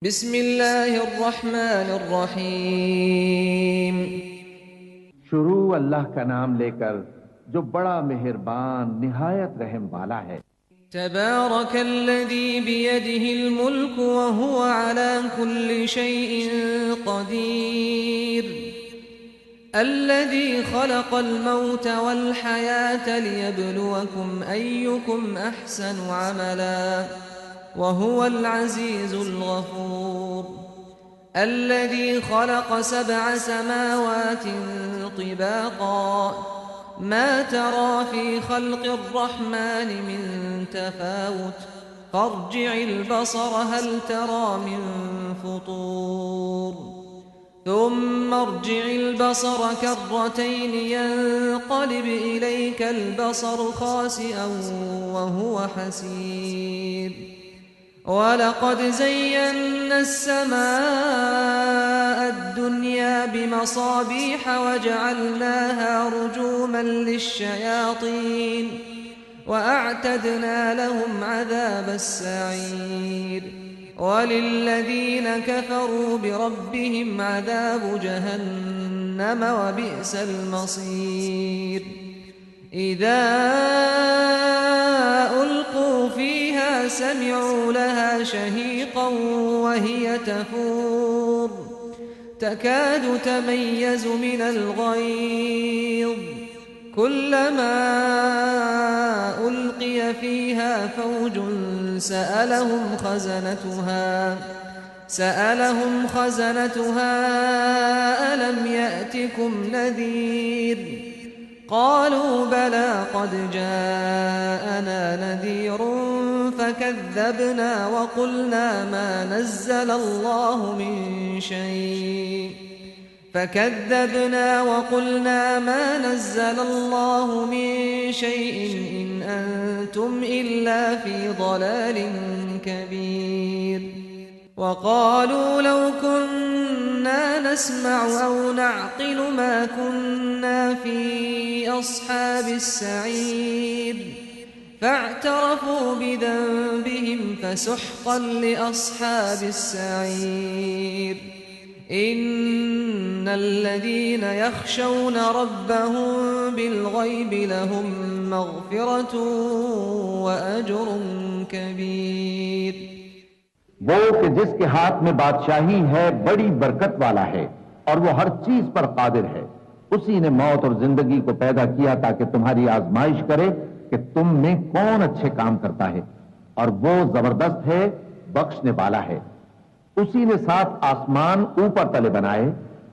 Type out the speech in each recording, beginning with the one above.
बिस्मिल्लाहिर्रहमानिर्रहीम। शुरू अल्लाह का नाम लेकर जो बड़ा मेहरबान निहायत रहम वाला है। तबारकल्लज़ी बियदिहिल मुल्क व हुवा अला कुल्लि शैइन क़दीर। अल्लज़ी खलक़ल मौत वल हयात लियब्लुवकुम अय्युकुम अहसनु अमला व हुवल अज़ीज़ुल गफ़ूर। अल्लज़ी खलक़ सबअ समावातिन तिबाक़ा मा तरा फ़ी ख़ल्क़िर रहमानि मिन तफ़ावुत फ़र्जि'िल बसर हल तरा मिन फ़ुतूर। ثم ارجع البصر كرتين ينقلب إليك البصر خاسئا وهو حسير. ولقد زينا السماء الدنيا بمصابيح وجعلناها رجوما للشياطين وأعتدنا لهم عذاب السعير. وللذين كفروا بربهم عذاب جهنم وبئس المصير. إذا ألقوا فيها سمعوا لها شهيقا وهي تفور تكاد تميز من الغيظ كلما ألقي فيها فوج سألهم خزنتها ألم يأتكم نذير. قالوا بلى قد جاءنا نذير فكذبنا وقلنا ما نزل الله من شيء إن أنتم إلا في ضلال كبير. وقالوا لو كنا نسمع أو نعقل ما كنا في أصحاب السعير. فاعترفوا بذنبهم فسحقا لأصحاب السعير. إن الذين يخشون ربهم بالغيب لهم مغفرة وأجر كبيर। वो कि जिसके हाथ में बादशाही है बड़ी बरकत वाला है और वो हर चीज पर कादिर है। उसी ने मौत और जिंदगी को पैदा किया ताकि तुम्हारी आजमाइश करे कि तुम में कौन अच्छे काम करता है, और वो जबरदस्त है, बख्शने वाला है। उसी ने 7 आसमान ऊपर तले बनाए।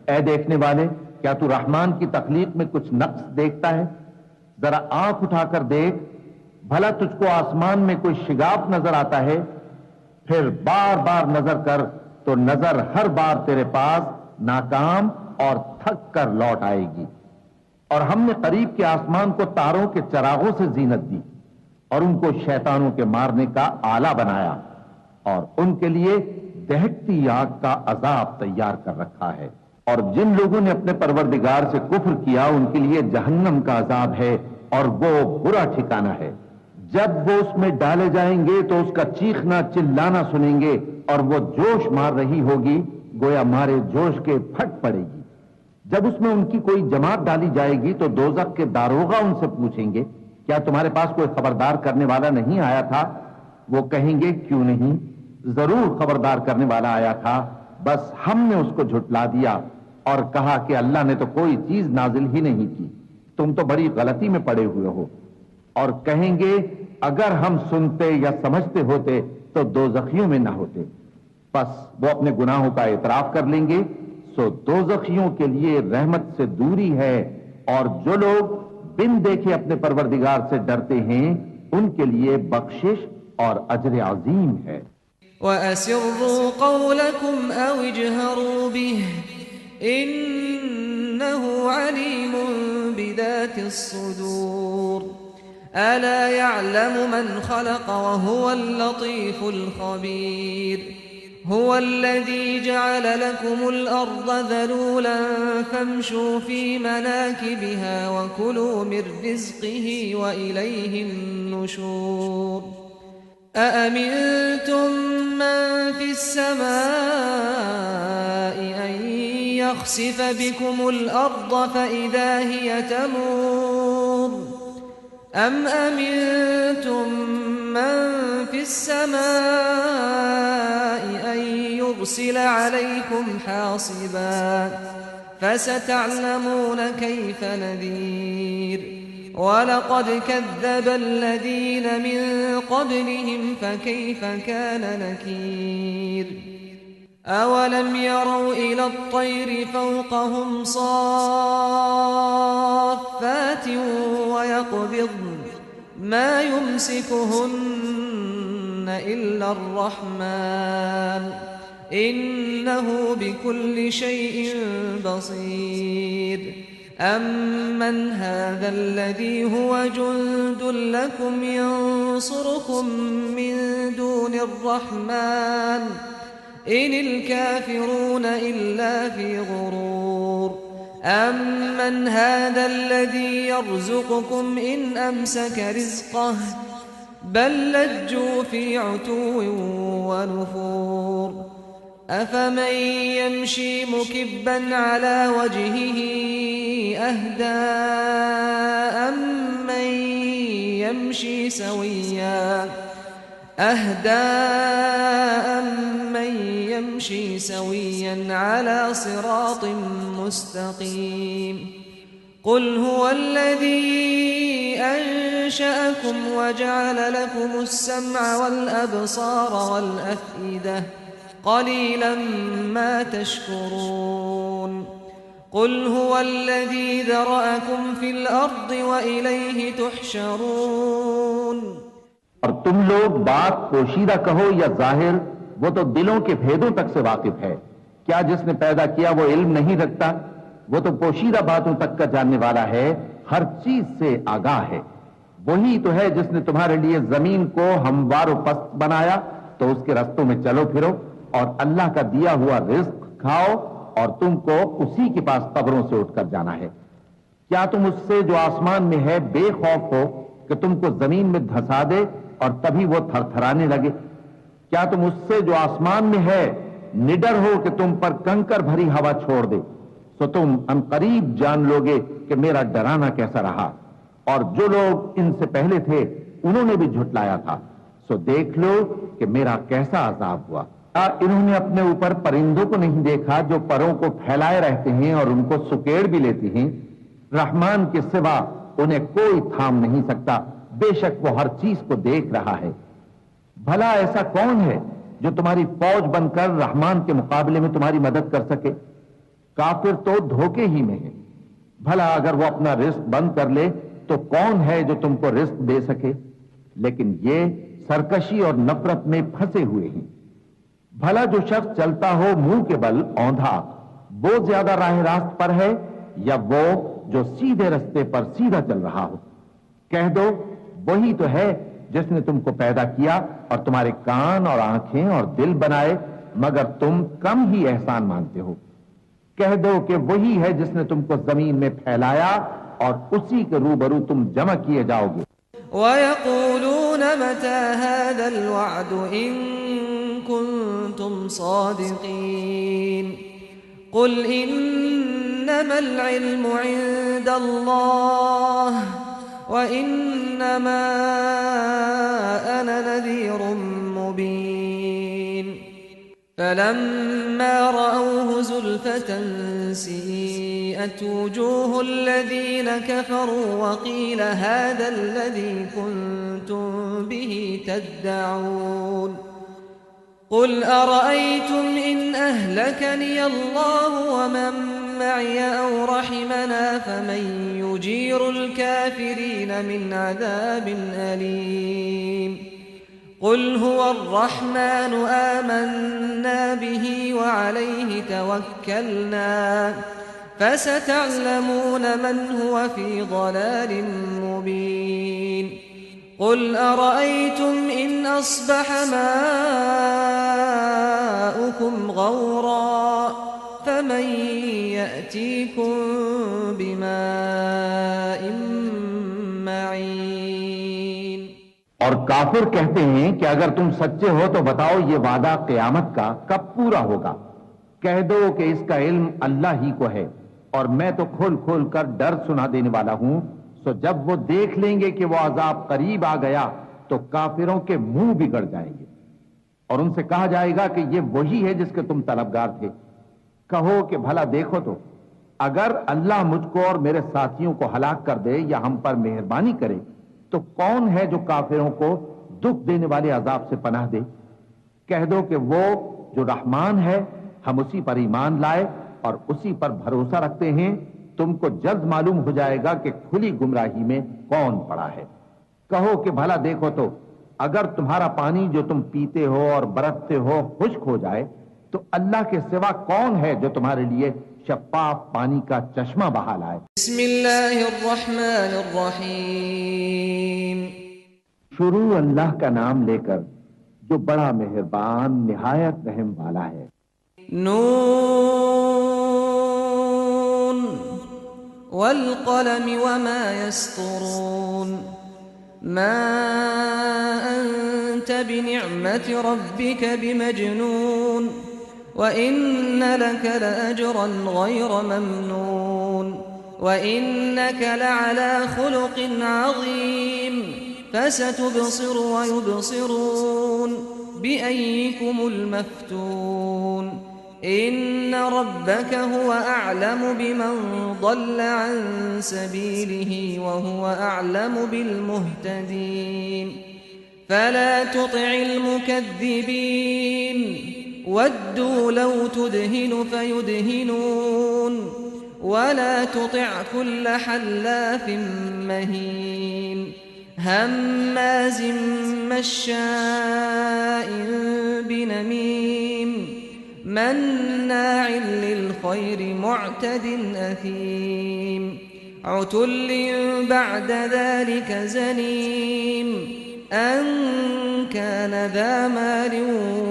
ऐ देखने वाले, क्या तू रहमान की तख्लीक में कुछ नक्स देखता है? जरा आंख उठाकर देख, भला तुझको आसमान में कोई शिगाफ नजर आता है? फिर बार बार नजर कर तो नजर हर बार तेरे पास नाकाम और थक कर लौट आएगी। और हमने करीब के आसमान को तारों के चरागों से जीनत दी और उनको शैतानों के मारने का आला बनाया, और उनके लिए दहकती आग का अजाब तैयार कर रखा है। और जिन लोगों ने अपने परवरदिगार से कुफ्र किया उनके लिए जहन्नम का अजाब है और वो बुरा ठिकाना है। जब वो उसमें डाले जाएंगे तो उसका चीखना चिल्लाना सुनेंगे और वो जोश मार रही होगी, गोया मारे जोश के फट पड़ेगी। जब उसमें उनकी कोई जमात डाली जाएगी तो दोजख के दारोगा उनसे पूछेंगे, क्या तुम्हारे पास कोई खबरदार करने वाला नहीं आया था? वो कहेंगे, क्यों नहीं, जरूर खबरदार करने वाला आया था, बस हमने उसको झुटला दिया और कहा कि अल्लाह ने तो कोई चीज नाजिल ही नहीं की, तुम तो बड़ी गलती में पड़े हुए हो। और कहेंगे, अगर हम सुनते या समझते होते तो दोजखियों में ना होते। बस वो अपने गुनाहों का एतराफ कर लेंगे। सो दोजखियों के लिए रहमत से दूरी है, और जो लोग बिन देखे अपने परवरदिगार से डरते हैं उनके लिए बख्शिश और अजर अजीम है। वअसिर्रू क़ौलकुम औ इजहरू बिह इन्नहु अलीमुन बिदातिस सुदूर। अला यअलमु मन खलक़ व हुवल लतीफुल खबीर। हुवल्लज़ी जअल लकुमुल अर्ज़ ज़लूलन फम्शू फ़ी मनाकिबिहा व कुलू मिन रिज़्क़िही व इलैहिन नुशूर। أأمنتم من في السماء أن يخسف بكم الأرض فإذا هي تمور أم أمنتم من في السماء أن يرسل عليكم حاصبا فستعلمون كيف نذير ولقد كذب الذين من قبلهم فكيف كان نكير أولم يروا إلى الطير فوقهم صافات ويقبضن ما يمسكهن إلا الرحمن إنه بكل شيء بصير أمن هذا الذي هو جند لكم ينصركم من دون الرحمن إن الكافرون إلا في غرور أمن هذا الذي يرزقكم إن أمسك رزقه بل لجوا في عتو ونفور أفمن يمشي مكبا على وجهه أهدى أمن يمشي سويا على صراط مستقيم قل هو الذي أنشأكم وجعل لكم السمع والأبصار والأفئدة قليلا ما تشكرون قل هو الذي ذرأكم في الأرض وإليه تحشرون और तुम लोग बात पोशीदा कहो या जाहिर, वो तो दिलों के भेदों तक से वाकिफ है। क्या जिसने पैदा किया वो इल्म नहीं रखता? वो तो पोशीदा बातों तक का जानने वाला है, हर चीज से आगाह है। वही तो है जिसने तुम्हारे लिए जमीन को हमवार पस्त बनाया, तो उसके रस्तों में चलो फिरो और अल्लाह का दिया हुआ रिज्क खाओ और तुमको उसी के पास कब्रों से उठकर जाना है। क्या तुम उससे जो आसमान में है बेखौफ हो कि तुमको जमीन में धंसा दे और तभी वो थरथराने लगे? क्या तुम उससे जो आसमान में है निडर हो कि तुम पर कंकर भरी हवा छोड़ दे? तो तुम अनकरीब जान लोगे कि मेरा डराना कैसा रहा। और जो लोग इनसे पहले थे उन्होंने भी झुटलाया था, सो देख लो कि मेरा कैसा अजाब हुआ। क्या इन्होंने अपने ऊपर परिंदों को नहीं देखा जो परों को फैलाए रहते हैं और उनको सुकेड़ भी लेती हैं? रहमान के सिवा उन्हें कोई थाम नहीं सकता, बेशक वो हर चीज को देख रहा है। भला ऐसा कौन है जो तुम्हारी फौज बनकर रहमान के मुकाबले में तुम्हारी मदद कर सके? काफिर तो धोखे ही में है। भला अगर वो अपना रिस्क बंद कर ले तो कौन है जो तुमको रिस्क दे सके? लेकिन ये सरकशी और नफरत में फंसे हुए हैं। भला जो शख्स चलता हो मुंह के बल औंधा, वो ज्यादा राह रास्त पर है या वो जो सीधे रास्ते पर सीधा चल रहा हो? कह दो वही तो है जिसने तुमको पैदा किया और तुम्हारे कान और आंखें और दिल बनाए, मगर तुम कम ही एहसान मानते हो। कह दो कि वही है जिसने तुमको जमीन में फैलाया और उसी के रूबरू तुम जमा किए जाओगे। वयक़ूलून मता हाज़ल वअद इन कुंतुम सादिक़ीन क़ुल इन्नमल इल्मु इंदल्लाह व इन्नमा अना नज़ीरुम मुबीन फलम्मा रअवहु ज़ुल्फ़तन सीअत वुजूहुल लज़ीना कफ़रू वक़ील हाज़ा लज़ी कुंतुम बिही तद्दऊन قل أرأيتم إن أهلكني الله ومن معي أو رحمنا فمن يجير الكافرين من عذاب أليم قل هو الرحمن آمنا به وعليه توكلنا فستعلمون من هو في ضلال مبين قل أرأيتم إن أصبح ماؤكم غورا فمن يأتيكم بماء معين और काफिर कहते हैं कि अगर तुम सच्चे हो तो बताओ ये वादा क़यामत का कब पूरा होगा। कह दो कि इसका इल्म अल्लाह ही को है और मैं तो खोल खोल कर डर सुना देने वाला हूं। सो जब वो देख लेंगे कि वो अजाब करीब आ गया तो काफिरों के मुंह बिगड़ जाएंगे और उनसे कहा जाएगा कि ये वही है जिसके तुम तलबगार थे। कहो कि भला देखो तो, अगर अल्लाह मुझको और मेरे साथियों को हलाक कर दे या हम पर मेहरबानी करे तो कौन है जो काफिरों को दुख देने वाले अजाब से पनाह दे। कह दो कि वो जो रहमान है, हम उसी पर ईमान लाए और उसी पर भरोसा रखते हैं। तुमको जल्द मालूम हो जाएगा कि खुली गुमराही में कौन पड़ा है। कहो कि भला देखो तो, अगर तुम्हारा पानी जो तुम पीते हो और बरतते हो खुश्क हो जाए तो अल्लाह के सिवा कौन है जो तुम्हारे लिए शफाफ पानी का चश्मा बहा लाए। बिस्मिल्लाहिर्रहमानिर्रहीम। शुरू अल्लाह का नाम लेकर जो बड़ा मेहरबान निहायत रहम वाला है। नून वल क़लम वमा यस्तुरून मा अंत बिनिअमति रब्बिक बिमजनून व इन्न लक लअजरन गैर ममनून व इन्नक लअला खुलुक़िन अज़ीम फसतुबसिरु व युबसिरून बिअय्यिकुमुल मफ्तून इन्न रब्बक हुव अअलमु बिमन ضل अन सबीलिही व हुव अअलमु बिलमुहतदीन फला तुतिअल मुकद्दिबीन वद्दू लौ तुदहिनु फयुदहिनून वला तुतिअ कुल्ल हल्लाफिन महीन हम्माज़िन मश्शाइन बिनमीम मन्नाइल लिलखैर मुअतदिन असीम उतुल्लिन बअद ज़ालिक ज़नीम अन कान ज़ा माल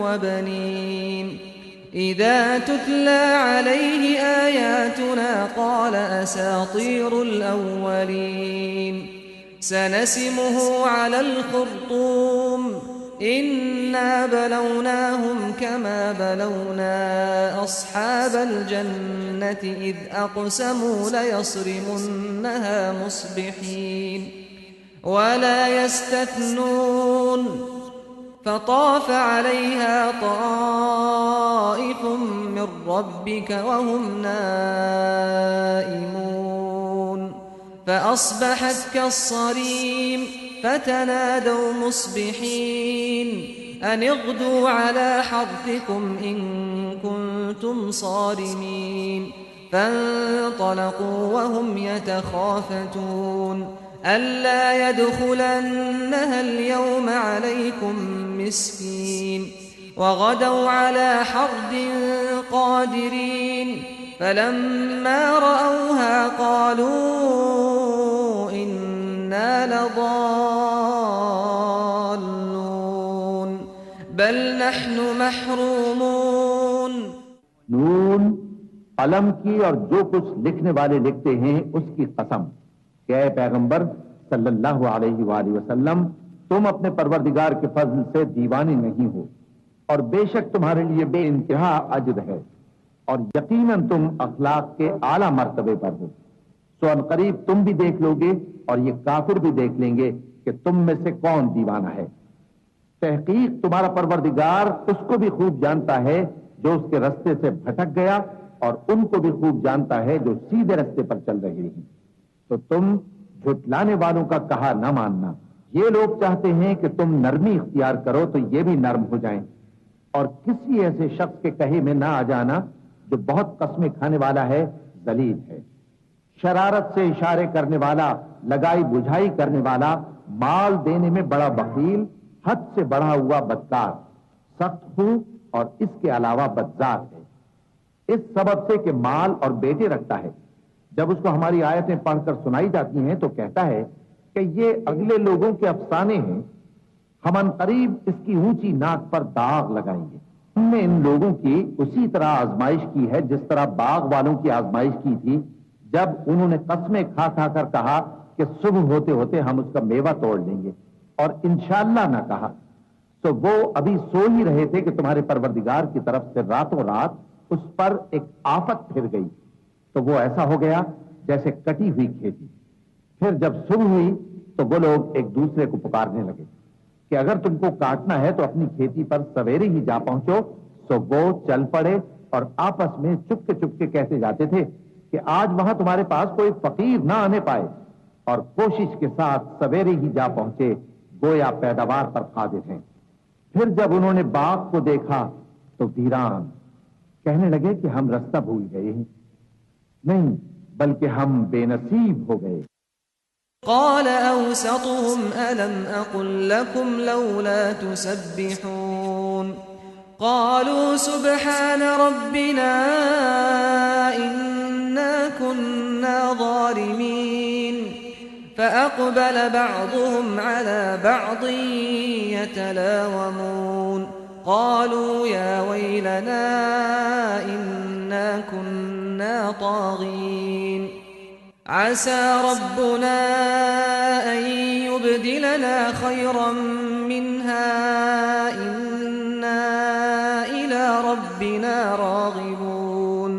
व बनीन इज़ा तुतला अलैहि आयातुना क़ाल असातीरुल अव्वलीन सनसिमुहु अलल खुर्तूम इन्ना बलौनाहुम कमा बलौना अस्हाबल जन्नति इज़ अक़समू लयस्रिमुन्नहा मुस्बिहीन वला यस्तथनून फताफ़ अलैहा ताइफ़ुम मिन रब्बिक वहुम नाइमून فأصبحت كالصريم فتنادوا مصبحين أن اغدوا على حرثكم إن كنتم صارمين فانطلقوا وهم يتخافتون ألا يدخلنها اليوم عليكم مسكين وغدوا على حرد قادرين فلما رأوها قالوا إنا لضالون بل نحن محرومون। नून, कलम की और जो कुछ लिखने वाले लिखते हैं उसकी कसम कि ऐ पैगंबर सल्लल्लाहु अलैहि वसल्लम, तुम अपने परवरदिगार के फजल से दीवाने नहीं हो और बेशक तुम्हारे लिए बेइंतहा अजर है और यकीनन तुम अखलाक के आला मर्तबे पर हो। सो अनकरीब तुम भी देख लोगे और ये काफिर भी देख लेंगे कि तुम में से कौन दीवाना है। तहकीक तुम्हारा परवरदिगार उसको भी खूब जानता है जो उसके रास्ते से भटक गया और उनको भी खूब जानता है जो सीधे रास्ते पर चल रहे हैं। तो तुम झुटलाने वालों का कहा न मानना। ये लोग चाहते हैं कि तुम नरमी इख्तियार करो तो ये भी नर्म हो जाएं और किसी ऐसे शख्स के कहे में ना आ जाना जो बहुत कस्में खाने वाला है, जलील है, शरारत से इशारे करने वाला, लगाई बुझाई करने वाला, माल देने में बड़ा बखील, हद से बढ़ा हुआ बदकार, सख्त हूं और इसके अलावा बदजात है। इस सबब से कि माल और बेटे रखता है, जब उसको हमारी आयतें पढ़कर सुनाई जाती हैं तो कहता है कि ये अगले लोगों के अफसाने हैं, हम अनकरीब इसकी ऊंची नाक पर दाग लगाएंगे। हमने इन लोगों की उसी तरह आजमाइश की है जिस तरह बाग वालों की आजमाइश की थी जब उन्होंने कस्में खा खा कर कहा कि सुबह होते होते हम उसका मेवा तोड़ लेंगे और इंशाअल्लाह ना कहा, तो वो अभी सो ही रहे थे कि तुम्हारे परवरदिगार की तरफ से रातों रात उस पर एक आफत फिर गई। तो वो ऐसा हो गया जैसे कटी हुई खेती। फिर जब सुबह हुई तो वो लोग एक दूसरे को पुकारने लगे कि अगर तुमको काटना है तो अपनी खेती पर सवेरे ही जा पहुंचो। तो वो चल पड़े और आपस में चुपके चुपके कहते जाते थे कि आज वहां तुम्हारे पास कोई फकीर ना आने पाए, और कोशिश के साथ सवेरे ही जा पहुंचे, गोया पैदावार पर कादिर हैं। फिर जब उन्होंने बाग को देखा तो वीरान, कहने लगे कि हम रास्ता भूल गए हैं, नहीं बल्कि हम बेनसीब हो गए। قال أوسطهم ألم أقل لكم لولا تسبحون قالوا سبحان ربنا إنا كنا ظالمين فأقبل بعضهم على بعض يتلاومون قالوا يا ويلنا إنا كنا طاغين عسى ربنا أن يبدلنا خيرا منها إنا إلى ربنا راغبون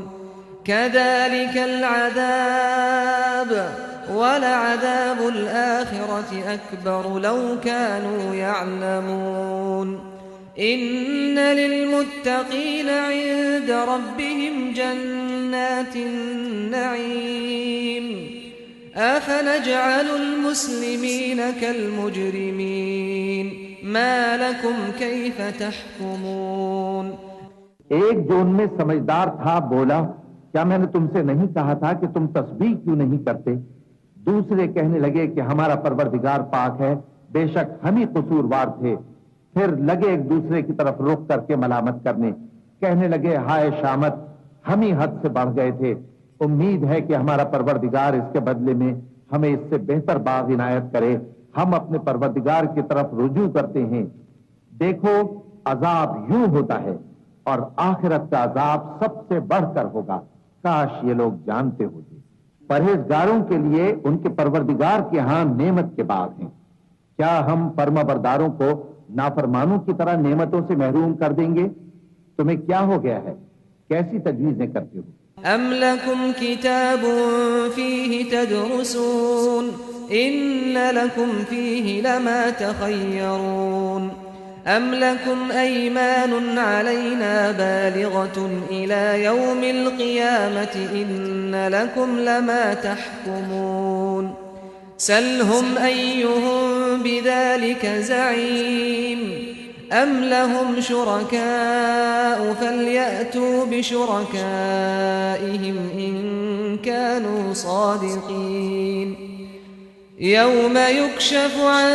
كذلك العذاب ولعذاب الآخرة أكبر لو كانوا يعلمون إن للمتقين عند ربهم جنات النعيم أفنجعل المسلمين كالمجرمين ما لكم كيف تحكمون। एक जो उनमें समझदार था बोला, क्या मैंने तुमसे नहीं कहा था कि तुम तस्बीह क्यों नहीं करते? दूसरे कहने लगे कि हमारा परवरदिगार पाक है, बेशक हम ही कसूरवार थे। फिर लगे एक दूसरे की तरफ रुख करके मलामत करने, कहने लगे हाय शामत, हम ही हद से बढ़ गए थे। उम्मीद है कि हमारा परवरदिगार इसके बदले में हमें इससे बेहतर बाग इनायत करे। हम अपने परवरदिगार की तरफ रुजू करते हैं। देखो अजाब यूं होता है और आखिरत का अजाब सबसे बढ़कर होगा। काश ये लोग जानते होते। परहेजगारों के लिए उनके परवरदिगार के यहां नेमत के बाग हैं। क्या हम फर्माबरदारों को नाफरमानों की तरह नेमतों से महरूम कर देंगे? तुम्हें क्या हो गया है? कैसी तजवीजें करते हो? أم لكم كتاب فيه تدرسون إن لكم فيه لما تخيرون أم لكم أيمان علينا بالغة إلى يوم القيامة إن لكم لما تحكمون سلهم أيهم بذلك زعيم أم لهم شركاء فليأتوا بشركائهم إن كانوا صادقين يوم يكشف عن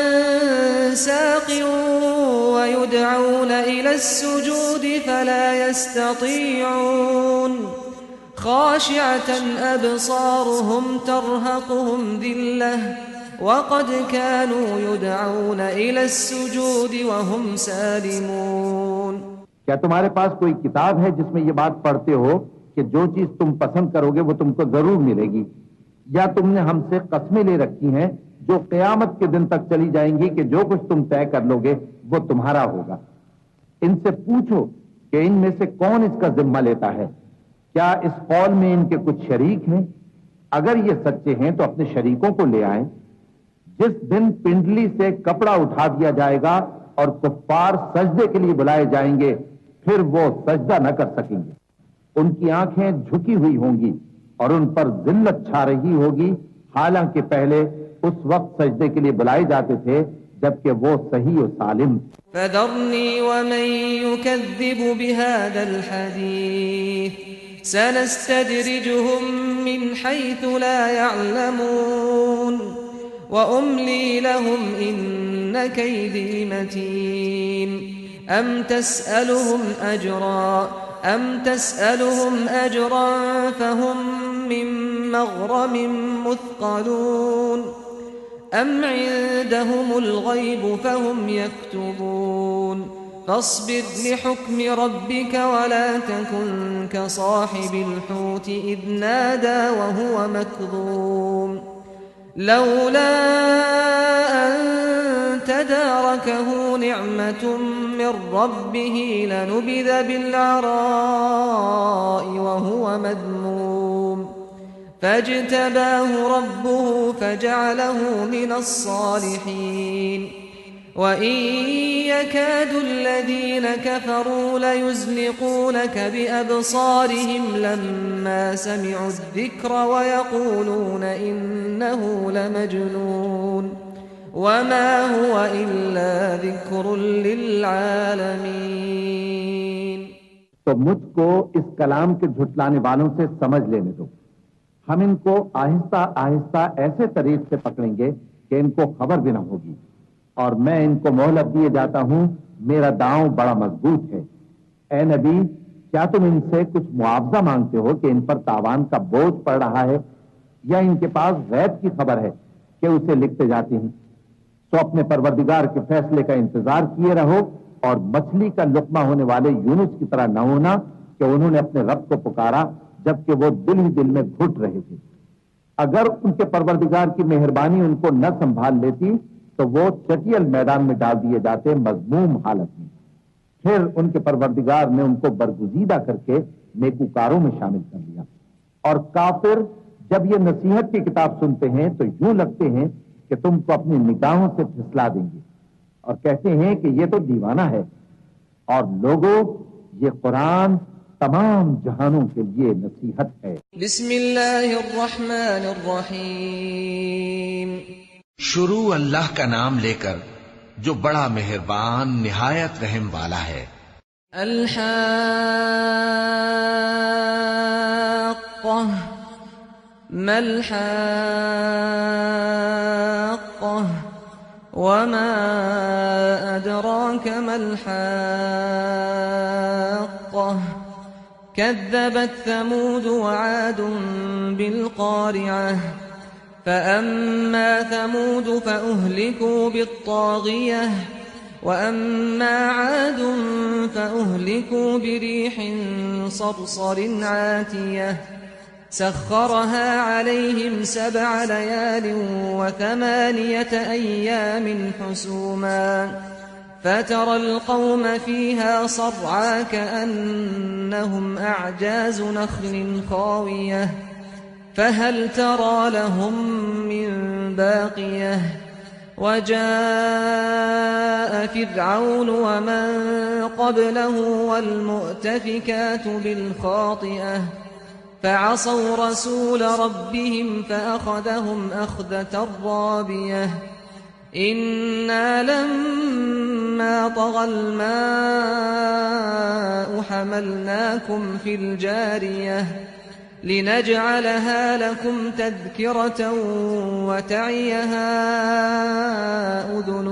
ساق ويدعون إلى السجود فلا يستطيعون خاشعة أبصارهم ترهقهم ذلة وقد كانوا يدعون إلى السجود وهم سالمون। क्या तुम्हारे पास कोई किताब है जिसमें ये बात पढ़ते हो कि जो चीज तुम पसंद करोगे वो तुमको जरूर मिलेगी? या तुमने हमसे कस्में ले रखी हैं जो क़यामत के दिन तक चली जाएंगी कि जो कुछ तुम तय कर लोगे वो तुम्हारा होगा? इनसे पूछो कि इनमें से कौन इसका जिम्मा लेता है। क्या इस कौल में इनके कुछ शरीक हैं? अगर ये सच्चे हैं तो अपने शरीकों को ले आएं। जिस दिन पिंडली से कपड़ा उठा दिया जाएगा और कुफ्फार सजदे के लिए बुलाए जाएंगे, फिर वो सजदा न कर सकेंगे। उनकी आंखें झुकी हुई होंगी और उन पर जिल्लत छा रही होगी, हालांकि पहले उस वक्त सजदे के लिए बुलाए जाते थे जबकि वो सही और सालिम। फदरनी वमन युकद्दिबु बिहादल हदीस सनस्तदरिजुहुम मिन हैथु ला यअलमून व उमली लहुम इन्न कैदी मतीन अम तसअलुहुम अजरा फहुम मिन मग़रम मुथक़लून अम इंदहुमुल गैब फहुम यक्तुबून फस्बिर लिहुक्म रब्बिक वला तकुन कसाहिबिल हूत इज़ नादा वहुव मकज़ूम लौला अन तदा أدركه نعمة من ربه لنبذ بالعراء وهو مذموم فاجتباه ربه فجعله من الصالحين وإن يكاد الذين كفروا ليزلقونك بأبصارهم لما سمعوا الذكر ويقولون إنه لمجنون وما هو إلا ذكر للعالمين. तो मुझको इस कलाम के झुटलाने वालों से समझ लेने दो. हम इनको आहिस्ता आहिस्ता ऐसे तरीके से पकड़ेंगे कि इनको खबर भी न होगी और मैं इनको मोहलत दिए जाता हूं. मेरा दांव बड़ा मजबूत है. ए नबी, क्या तुम इनसे कुछ मुआवजा मांगते हो कि इन पर तावान का बोझ पड़ रहा है या इनके पास गैब की खबर है कि उसे लिखते जाती हैं? तो अपने परवरदिगार के फैसले का इंतजार किए रहो और मछली का लुकमा होने वाले यूनुस की तरह न होना कि उन्होंने अपने रब को पुकारा जबकि वो दिल ही दिल में घुट रहे थे. अगर उनके परवरदिगार की मेहरबानी उनको न संभाल लेती तो वो चटियल मैदान में डाल दिए जाते मजमूम हालत में. फिर उनके परवरदिगार ने उनको बरगुजीदा करके नेकूकारों में शामिल कर लिया. और काफिर जब ये नसीहत की किताब सुनते हैं तो यूं लगते हैं कि तुमको अपनी निगाहों से फिसला देंगे और कहते हैं कि ये तो दीवाना है. और लोगों, ये कुरान तमाम जहानों के लिए नसीहत है. बिस्मिल्लाहिर्रहमानिर्रहीम. शुरू अल्लाह का नाम लेकर जो बड़ा मेहरबान निहायत रहम वाला है. अल-हाक़्क़ह मल-हाक़्क़ह वमा अदराक मल-हाक़्क़ह कज़्ज़बत समूद वआद बिल-क़ारिअह فأما ثمود فأهلكوا بالطاغية وأما عاد فأهلكوا بريح صرصر عاتية سخرها عليهم 7 ليال و8 أيام حسوما فترى القوم فيها صرعى كأنهم أعجاز نخل خاوية فهل ترى لهم من باقية وجاء فرعون ومن قبله والمؤتفكات بالخاطئة فعصوا رسول ربهم فأخذهم أخذة رابية إنا لما طغى الماء حملناكم في الجارية لنجعلها لكم تذكرة وتعيها أذن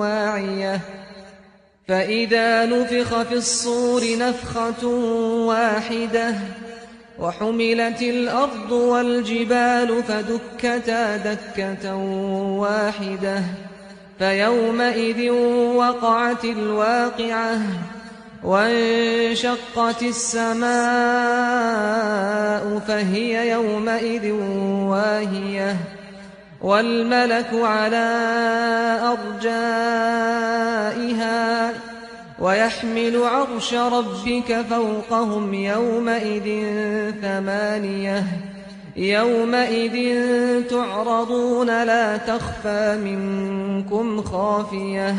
واعية فإذا نفخ في الصور نفخة واحدة وحملت الأرض والجبال فدكتا دكة واحدة فيومئذ وقعت الواقعة وانشقت السماء فهي يومئذ واهية والملك على أرجائها ويحمل عرش ربك فوقهم يومئذ 8 يومئذ تعرضون لا تخفى منكم خافية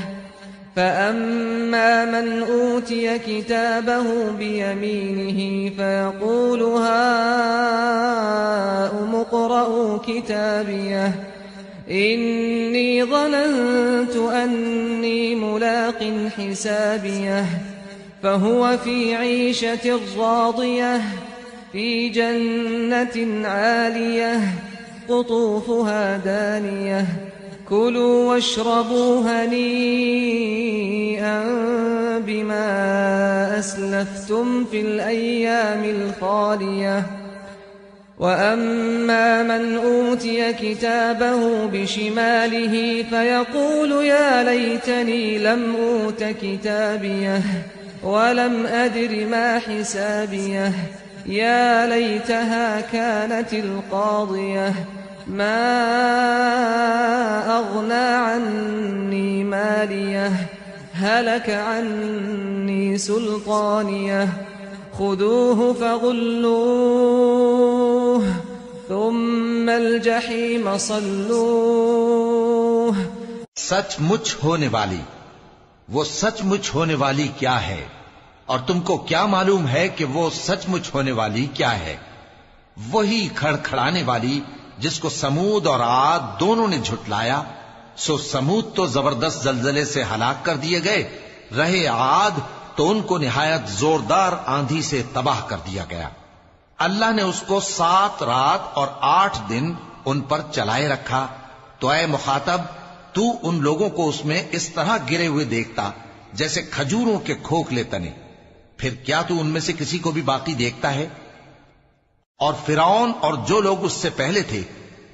فأما من أوتي كتابه بيمينه فيقول هاؤم اقرءوا كتابيه إني ظننت أني ملاق حسابيه فهو في عيشة راضية في جنة عالية قطوفها دانية كلوا واشربوا هنيئا بما أسلفتم في الأيام الخالية وأما من أوتي كتابه بشماله فيقول يا ليتني لم أوت كتابيه ولم أدر ما حسابيه يا ليتها كانت القاضية मा अग़ना अन्नी मालियह हलक अन्नी सुल्तानियह खुदूहु फग़ुल्लूह थुम्मल जहीम सल्लूह। सचमुच होने वाली, वो सचमुच होने वाली क्या है, और तुमको क्या मालूम है कि वो सचमुच होने वाली क्या है? वही खड़खड़ाने वाली जिसको समूद और आद दोनों ने झुटलाया। सो समूद तो जबरदस्त जलजले से हलाक कर दिए गए, रहे आद तो उनको निहायत जोरदार आंधी से तबाह कर दिया गया। अल्लाह ने उसको 7 रात और 8 दिन उन पर चलाए रखा। तो ऐ मुखातब, तू उन लोगों को उसमें इस तरह गिरे हुए देखता जैसे खजूरों के खोखले तने। फिर क्या तू उनमें से किसी को भी बाकी देखता है? और फिरौन और जो लोग उससे पहले थे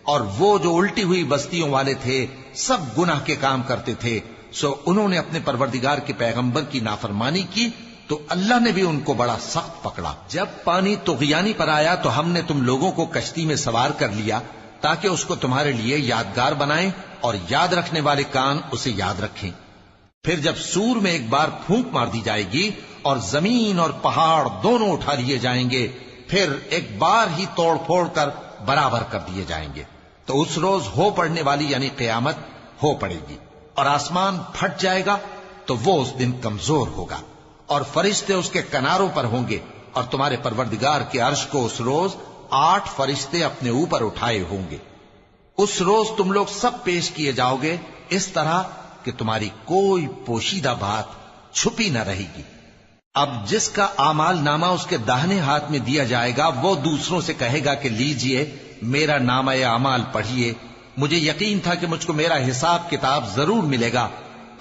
और वो जो उल्टी हुई बस्तियों वाले थे, सब गुनाह के काम करते थे। सो उन्होंने अपने परवरदिगार के पैगंबर की नाफरमानी की तो अल्लाह ने भी उनको बड़ा सख्त पकड़ा। जब पानी तुग़यानी पर आया तो हमने तुम लोगों को कश्ती में सवार कर लिया ताकि उसको तुम्हारे लिए यादगार बनाएं और याद रखने वाले कान उसे याद रखें। फिर जब सूर में एक बार फूंक मार दी जाएगी और जमीन और पहाड़ दोनों उठा लिए जाएंगे, फिर एक बार ही तोड़ फोड़ कर बराबर कर दिए जाएंगे, तो उस रोज हो पड़ने वाली यानी क़यामत हो पड़ेगी और आसमान फट जाएगा तो वो उस दिन कमजोर होगा और फरिश्ते उसके किनारों पर होंगे और तुम्हारे परवरदिगार के अर्श को उस रोज 8 फरिश्ते अपने ऊपर उठाए होंगे। उस रोज तुम लोग सब पेश किए जाओगे इस तरह कि तुम्हारी कोई पोशीदा बात छुपी न रहेगी। अब जिसका आमाल नामा उसके दाहिने हाथ में दिया जाएगा वो दूसरों से कहेगा कि लीजिए मेरा नामा या अमाल पढ़िए, मुझे यकीन था कि मुझको मेरा हिसाब किताब जरूर मिलेगा।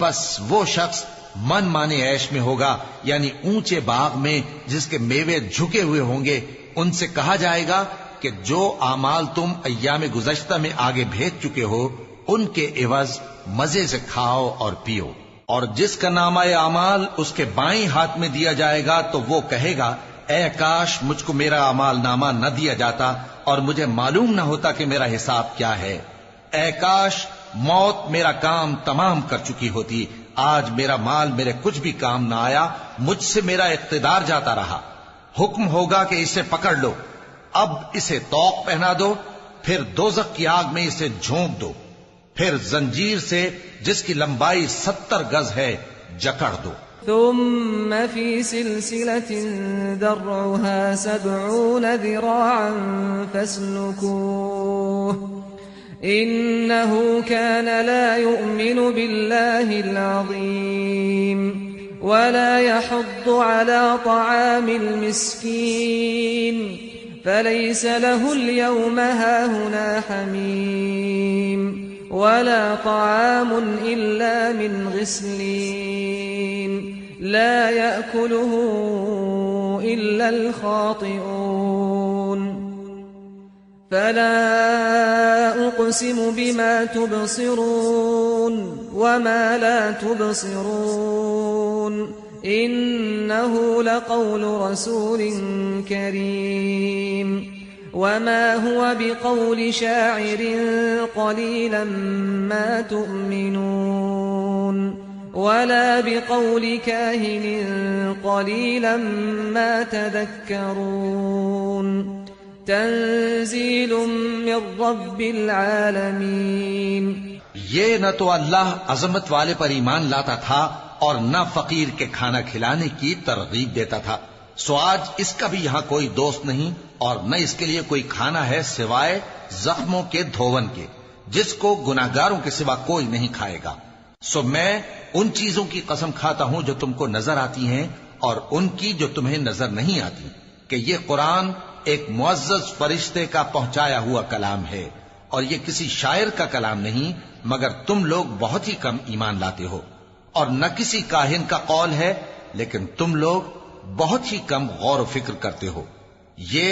बस वो शख्स मन माने ऐश में होगा, यानी ऊंचे बाग में जिसके मेवे झुके हुए होंगे। उनसे कहा जाएगा कि जो आमाल तुम अय्याम गुज़श्ता में आगे भेज चुके हो उनके एवज मजे से खाओ और पियो। और जिसका नामा या अमाल उसके बाईं हाथ में दिया जाएगा तो वो कहेगा, ऐ काश मुझको मेरा अमाल नामा न दिया जाता और मुझे मालूम न होता कि मेरा हिसाब क्या है। ऐ काश मौत मेरा काम तमाम कर चुकी होती, आज मेरा माल मेरे कुछ भी काम न आया, मुझसे मेरा इख्तिदार जाता रहा। हुक्म होगा कि इसे पकड़ लो, अब इसे तौक पहना दो, फिर दोज़ख की आग में इसे झोंक दो, फिर जंजीर से जिसकी लंबाई 70 गज है जकड़ दो। थुम्म फी सिलसिलतिन दर्उहा 70 ज़िराअन फस्लुकूह इन्नहु कान ला युमिनु बिल्लाहिल अज़ीम वला यहुद्दु अला तआमिल मिस्कीन फलैस लहुल यौमा हाहुना हमीम वला ताआमुन इल्ला मिन ग़िस्लीन ला यअकुलुहु इल्ला अल ख़ातिऊन फला उक़सिमु बिमा तुबसिरून वमा ला तुबसिरून इन्नहु लक़ौलु रसूलिन करीम वमा हुवा बिक़ौलि शाइरिन क़लीलन मा तुअमिनून वला बिक़ौलि काहिनिन क़लीलन मा तदक्करून तंज़ीलुम मिन रब्बिल आलमीन। ये न तो अल्लाह अजमत वाले पर ईमान लाता था और न फकीर के खाना खिलाने की तरगीब देता था। सो आज इसका भी यहां कोई दोस्त नहीं और न इसके लिए कोई खाना है सिवाय जख्मों के धोवन के, जिसको गुनाहगारों के सिवा कोई नहीं खाएगा। सो मैं उन चीजों की कसम खाता हूं जो तुमको नजर आती हैं और उनकी जो तुम्हें नजर नहीं आती, कि ये कुरान एक मुअज़्ज़ज़ फरिश्ते का पहुंचाया हुआ कलाम है और ये किसी शायर का कलाम नहीं, मगर तुम लोग बहुत ही कम ईमान लाते हो। और न किसी काहिन का कौल है, लेकिन तुम लोग बहुत ही कम गौर व फिक्र करते हो। ये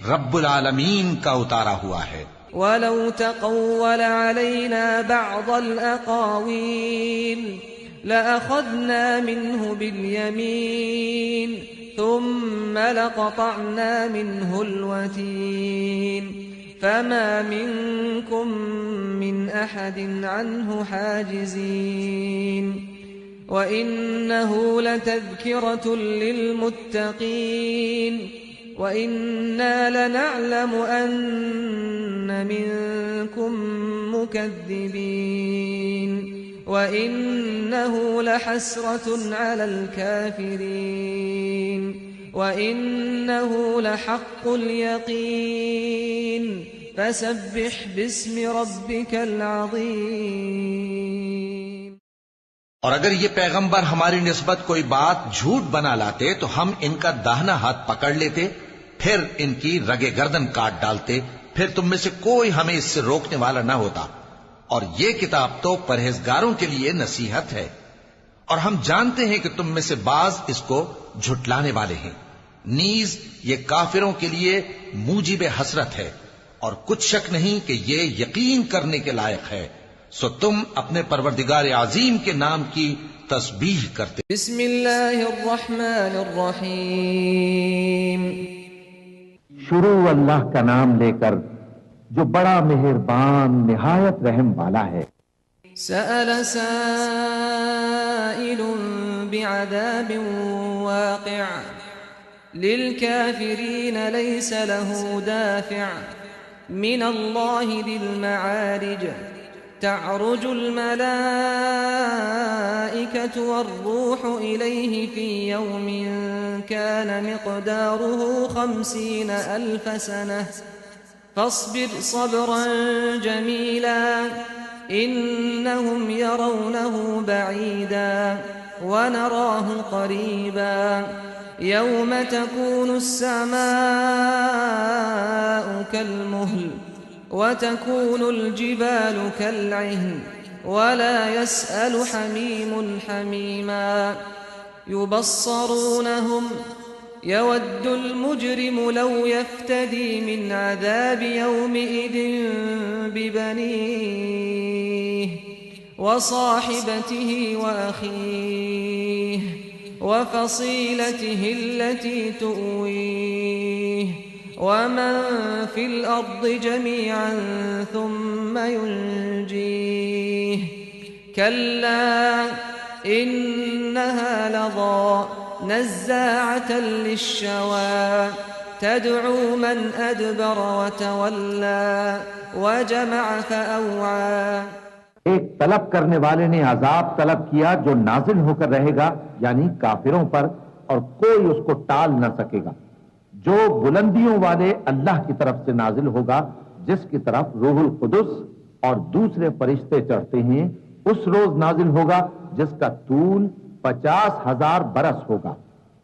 रब्बुल आलमीन का उतारा हुआ है। वलौ तक़व्वल अलैना बअज़ल अक़ावील लअख़ज़ना मिन्हु बिल यमीन थुम्मा लक़तअना मिन्हुल वतीन فما منكم من أحد عنه حاجزين وإنه لتذكرة للمتقين وإنا لنعلم أن منكم مكذبين وإنه لحسرة على الكافرين وإنه لحق اليقين فسبح باسم ربك العظيم। और अगर ये पैगंबर हमारी निस्बत कोई बात झूठ बना लाते तो हम इनका दाहिना हाथ पकड़ लेते, फिर इनकी रगे गर्दन काट डालते, फिर तुम में से कोई हमें इससे रोकने वाला न होता। और ये किताब तो परहेजगारों के लिए नसीहत है, और हम जानते हैं कि तुम में से बाज इसको झुटलाने वाले हैं। नीज ये काफिरों के लिए मूजिब हसरत है, और कुछ शक नहीं कि ये यकीन करने के लायक है। सो तुम अपने परवरदिगार आजीम के नाम की तस्बीह करते। बिस्मिल्लाहिर्रहमानिर्रहीम। शुरू अल्लाह का नाम लेकर जो बड़ा मेहरबान निहायत रहम वाला है। सअल साइलुन बिअज़ाबिन वाक़िअ लिलकाफिरीन लैस लहू दाफ़िअ मिनल्लाहि दिल मआरिज तअरुजुल मलाइकतु वर्रूहु इलैहि फी यौमिन कान मिक़दारुहु 50 अल्फ सनह फस्बिर सब्रन जमीला इन्नहुम यरौनहु बईदा वनराहु क़रीबा यौम तकूनु अस्समाउ कल्मुह्ल वतकूनु अलजिबालु कल्इह्न वला यसअलु हमीमुन हमीमा युबस्सरूनहुम यवद्दुल मुजरिमु लौ यफ्तदी मिन अज़ाबि यौमिइज़िन बिबनीह वसाहिबतिहि वअखीह वफसीलतिहि अल्लती तुवीह वमन फिल अर्दि जमीअन थुम्मा युनजीह कल्ला इन्नहा लज़ा नज़्ज़ाअतन लिश्शवा तदअू मन अदबर वतवल्ला वजमअ फअव्आ। एक तलब करने वाले ने अजाब तलब किया जो नाजिल होकर रहेगा, यानी काफिरों पर, और कोई उसको टाल न सकेगा। जो बुलंदियों वाले अल्लाह की तरफ से नाजिल होगा, जिसकी तरफ रूहुल कुदुस और दूसरे फरिश्ते चढ़ते हैं, उस रोज नाजिल होगा जिसका तूल 50,000 बरस होगा।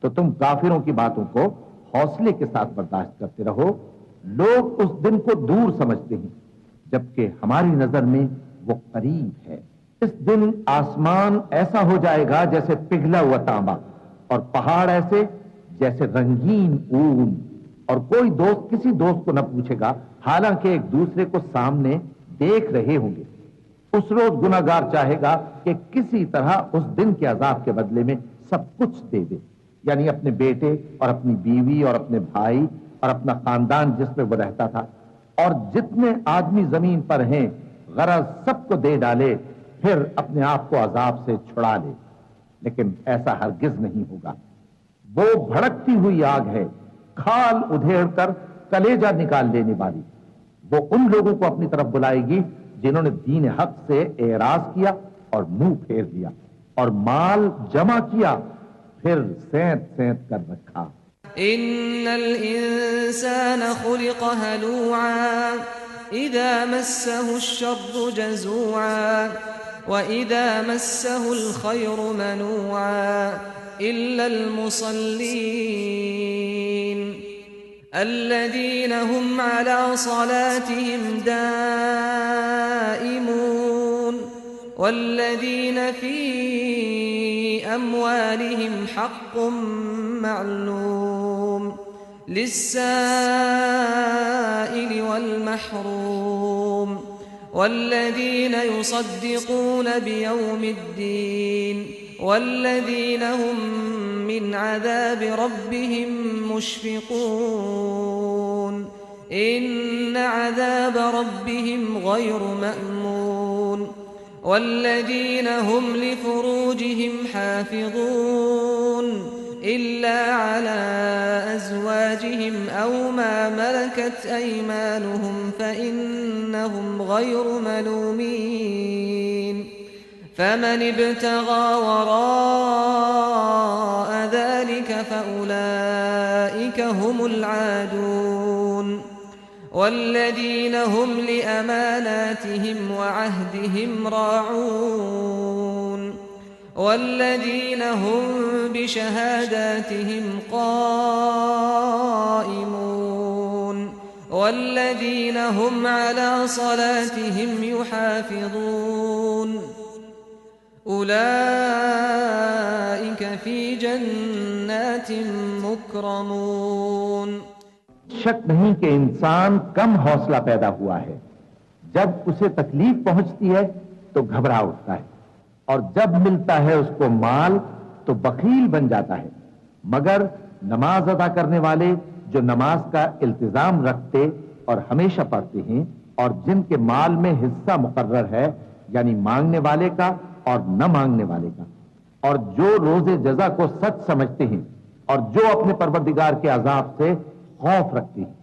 तो तुम काफिरों की बातों को हौसले के साथ बर्दाश्त करते रहो। लोग उस दिन को दूर समझते हैं, जबकि हमारी नजर में वो करीब है। इस दिन आसमान ऐसा हो जाएगा जैसे पिघला हुआ तांबा, और पहाड़ ऐसे जैसे रंगीन ऊन, और कोई दोस्त किसी दोस्त को न पूछेगा, हालांकि एक दूसरे को सामने देख रहे होंगे। उस रोज गुनाहगार चाहेगा कि किसी तरह उस दिन के अजाब के बदले में सब कुछ दे दे, यानी अपने बेटे और अपनी बीवी और अपने भाई और अपना खानदान जिसमें वो रहता था, और जितने आदमी जमीन पर हैं गरज सबको दे डाले, फिर अपने आप को अजाब से छुड़ा ले। लेकिन ऐसा हरगिज नहीं होगा। वो भड़कती हुई आग है, खाल उधेड़ कर कलेजा निकाल लेने वाली। वो उन लोगों को अपनी तरफ बुलाएगी जिन्होंने दीन हक से एराज किया और मुंह फेर लिया, और माल जमा किया, फिर सेंत सेंत कर रखा। इन्नल इंसान खुलिक़ हलूआ इज़ा मस्सहु अश्शर्रु जज़ूआ व इज़ा मस्सहुल खैरु मनूआ इल्लल मुसल्लीन अल्लज़ीना हुम अला सलातिहिम दाइमून वल्लज़ीना फी अम्वालिहिम हक़्क़ुम मअलूम लिस्साइल वल महरूम वल्लज़ीना युसद्दिक़ून बियौमिद्दीन वल्लज़ीना हुम मिन अज़ाबि रब्बिहिम मुश्फ़िक़ून إن عذاب ربهم غير مأمون والذين هم لفروجهم حافظون إلا على أزواجهم أو ما ملكت أيمانهم فإنهم غير ملومين فمن ابتغى وراء ذلك فأولئك هم العادون والذين هم لأماناتهم وعهدهم راعون والذين هم بشهاداتهم قائمون والذين هم على صلاتهم يحافظون أولئك في جنات مكرمون शक नहीं कि इंसान कम हौसला पैदा हुआ है। जब उसे तकलीफ पहुंचती है तो घबरा उठता है और जब मिलता है उसको माल तो बखील बन जाता है। मगर नमाज अदा करने वाले जो नमाज का इल्तिजाम रखते और हमेशा पढ़ते हैं और जिनके माल में हिस्सा मुकर्रर है, यानी मांगने वाले का और न मांगने वाले का, और जो रोजे जजा को सच समझते हैं और जो अपने परवरदिगार के अजाब से खौफ रखती है,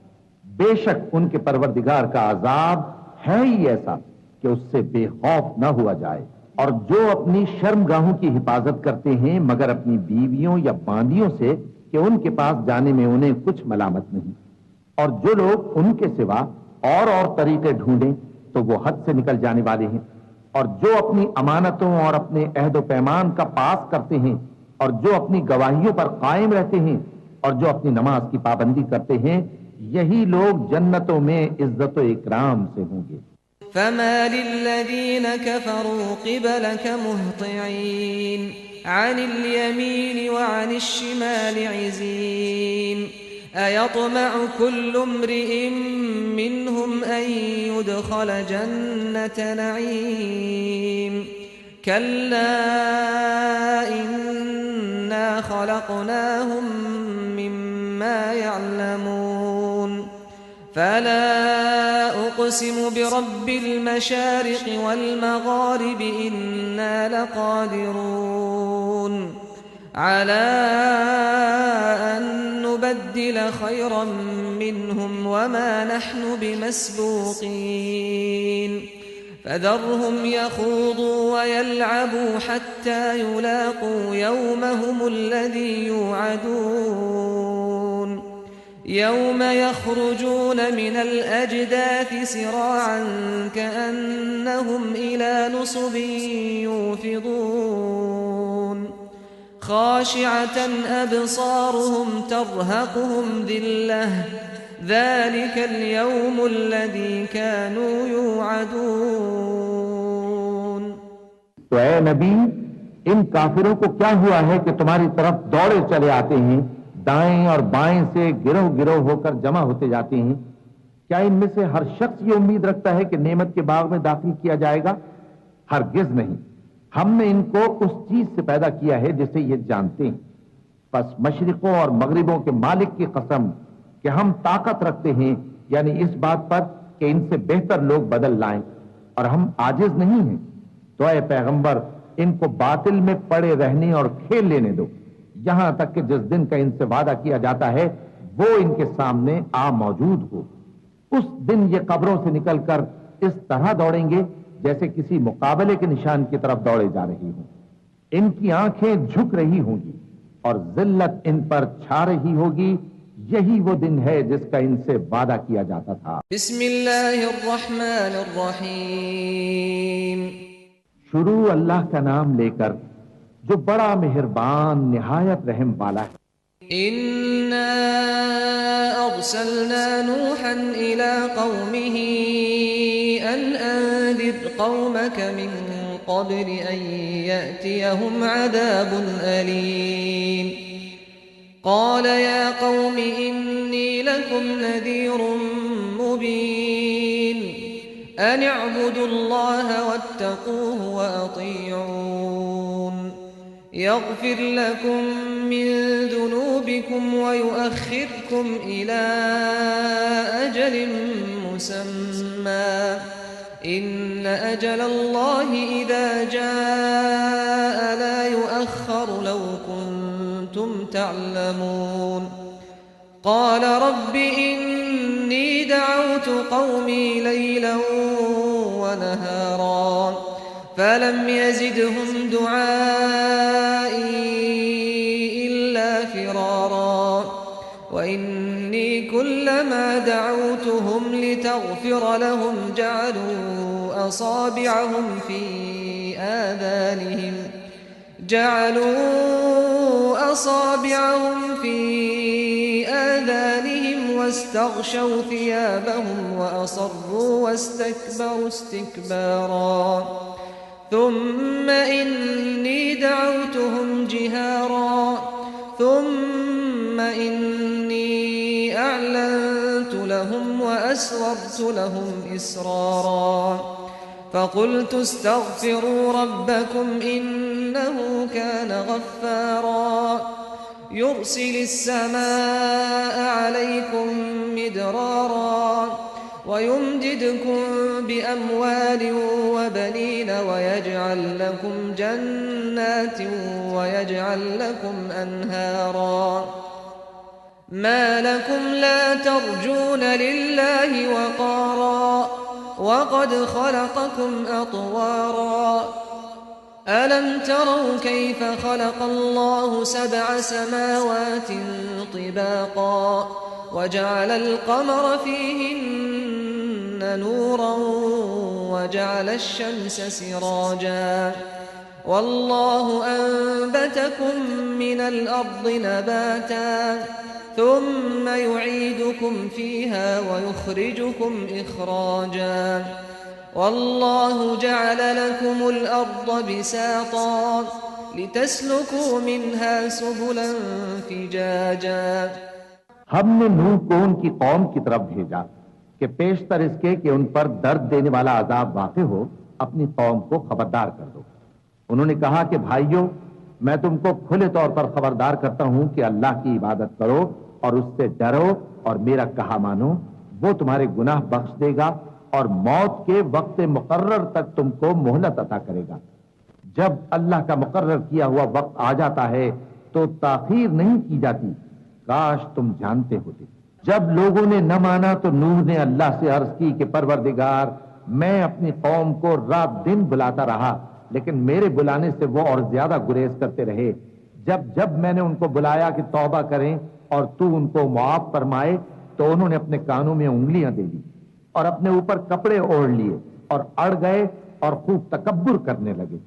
बेशक उनके परवरदिगार का अजाब है ही ऐसा कि उससे बेखौफ न हुआ जाए। और जो अपनी शर्मगाहों की हिफाजत करते हैं मगर अपनी बीवियों या बांदियों से कि उनके पास जाने में उन्हें कुछ मलामत नहीं, और जो लोग उनके सिवा और तरीके ढूंढें तो वो हद से निकल जाने वाले हैं, और जो अपनी अमानतों और अपने अहद पैमान का पास करते हैं और जो अपनी गवाहियों पर कायम रहते हैं और जो अपनी नमाज की पाबंदी करते हैं, यही लोग जन्नतों में इज्जत व इकराम से होंगे। فما للذين كفروا قبلك مهطعين عن اليمين وعن الشمال عزين أيطمع كل امرئ منهم أن يدخل جنة نعيم كلا إنا خلقناهم مما يعلمون فلا أقسم برب المشارق والمغارب إنا لقادرون على أن نبدل خيرا منهم وما نحن بمسبوقين فذرهم يخوضوا ويلعبوا حتى يلاقوا يومهم الذي يوعدون يوم يخرجون من الأجداث سراعا كأنهم إلى نصب يوفضون خاشعة أبصارهم ترهقهم ذلة ذلك اليوم الذي كانوا يوعدون। तो ऐ नबी, इन काफिरों को क्या हुआ है कि तुम्हारी तरफ दौड़े चले आते हैं, दाएं और बाएं से गिरोह गिरोह होकर जमा होते जाते हैं? क्या इनमें से हर शख्स ये उम्मीद रखता है कि नेमत के बाग में दाखिल किया जाएगा? हरगिज नहीं। हमने इनको उस चीज से पैदा किया है जिसे ये जानते हैं। बस मशरिकों और मगरिबों के मालिक की कसम कि हम ताकत रखते हैं, यानी इस बात पर कि इनसे बेहतर लोग बदल लाएं, और हम आजिज नहीं हैं। तो ऐ पैगंबर, इनको बातिल में पड़े रहने और खेल लेने दो, यहां तक कि जिस दिन का इनसे वादा किया जाता है वो इनके सामने आ मौजूद हो। उस दिन ये कब्रों से निकलकर इस तरह दौड़ेंगे जैसे किसी मुकाबले के निशान की तरफ दौड़े जा रही हों। इनकी आंखें झुक रही होंगी और जिल्लत इन पर छा रही होगी। यही वो दिन है जिसका इनसे वादा किया जाता था। बिस्मिल्लाहिर्रहमानिर्रहीम। शुरू अल्लाह का नाम लेकर जो बड़ा मेहरबान निहायत रहम वाला है। इन्ना अर्सलना नूहन इला कौमिही अन अंदिर कौमक मिन क़ब्ल अन यअतियहुम अज़ाबुन अलीम क़ाल या कौमि इन्नी लकुम नज़ीरुम मुबीन अन अअ्बुदुल्लाह वत्तक़ूहु व अतीऊन يغفر لكم من ذنوبكم ويؤخركم إلى أجل مسمى إن أجل الله إذا جاء لا يؤخر لو كنتم تعلمون قال رب إني دعوت قومي ليلا ونهارا فلم يزدهم دعائي إلا فرارا وإني كلما دعوتهم لتغفر لهم جعلوا أصابعهم في آذانهم واستغشوا ثيابهم وأصروا واستكبروا استكبارا ثم إني دعوتهم جهارا ثم إني أعلنت لهم وأسررت لهم إسرارا فقلت استغفروا ربكم إنه كان غفارا يرسل السماء عليكم مدرارا ويمددكم بأموال وبنين ويجعل لكم جنات ويجعل لكم أنهارا ما لكم لا ترجون لله وقارا وقد خلقكم أطوارا ألم تروا كيف خلق الله 7 سماوات طباقا وجعل القمر فيهن نورا وجعل الشمس سراجا والله أنبتكم من الأرض نباتا ثم يعيدكم فيها ويخرجكم إخراجا والله جعل لكم الأرض بساطا لتسلكوا منها سبلا فجاجا हमने नूह को उनकी कौम की तरफ भेजा कि पेशतर इसके कि उन पर दर्द देने वाला अजाब वाक़ई हो अपनी कौम को खबरदार कर दो। उन्होंने कहा कि भाइयों, मैं तुमको खुले तौर पर खबरदार करता हूं कि अल्लाह की इबादत करो और उससे डरो और मेरा कहा मानो, वो तुम्हारे गुनाह बख्श देगा और मौत के वक्त मुकर्रर तक तुमको मोहलत अता करेगा। जब अल्लाह का मुकर्रर किया हुआ वक्त आ जाता है तो ताखीर नहीं की जाती, काश तुम जानते होते। जब लोगों ने न माना तो नूह ने अल्लाह से अर्ज की कि परवरदिगार, मैं अपनी कौम को रात दिन बुलाता रहा, लेकिन मेरे बुलाने से वो और ज्यादा गुरेज करते रहे। जब जब मैंने उनको बुलाया कि तौबा करें और तू उनको मुआफ फरमाए, तो उन्होंने अपने कानों में उंगलियां दे दी और अपने ऊपर कपड़े ओढ़ लिए और अड़ गए और खूब तकब्बुर करने लगे।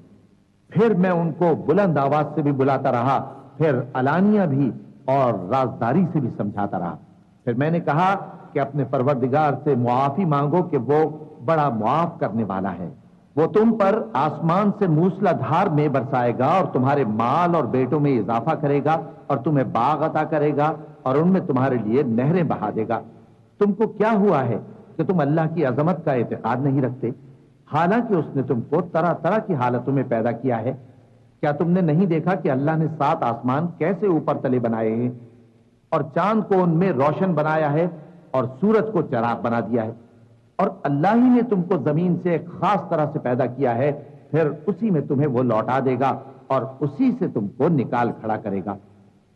फिर मैं उनको बुलंद आवाज से भी बुलाता रहा, फिर अलानिया भी और राजदारी से भी समझाता रहा। फिर मैंने कहा कि अपने परवरदिगार से मुआफी मांगो कि वो बड़ा मुआफ करने वाला है। वो तुम पर आसमान से मूसलाधार में बरसाएगा और तुम्हारे माल और बेटों में इजाफा करेगा और तुम्हें बाग अता करेगा और उनमें तुम्हारे लिए नहरें बहा देगा। तुमको क्या हुआ है कि तुम अल्लाह की अजमत का एतकाद नहीं रखते, हालांकि उसने तुमको तरह तरह की हालतों में पैदा किया है। क्या तुमने नहीं देखा कि अल्लाह ने 7 आसमान कैसे ऊपर तले बनाए हैं और चांद को उनमें रोशन बनाया है और सूरज को चिराग बना दिया है, और अल्लाह ही ने तुमको जमीन से एक खास तरह से पैदा किया है, फिर उसी में तुम्हें वो लौटा देगा और उसी से तुमको निकाल खड़ा करेगा।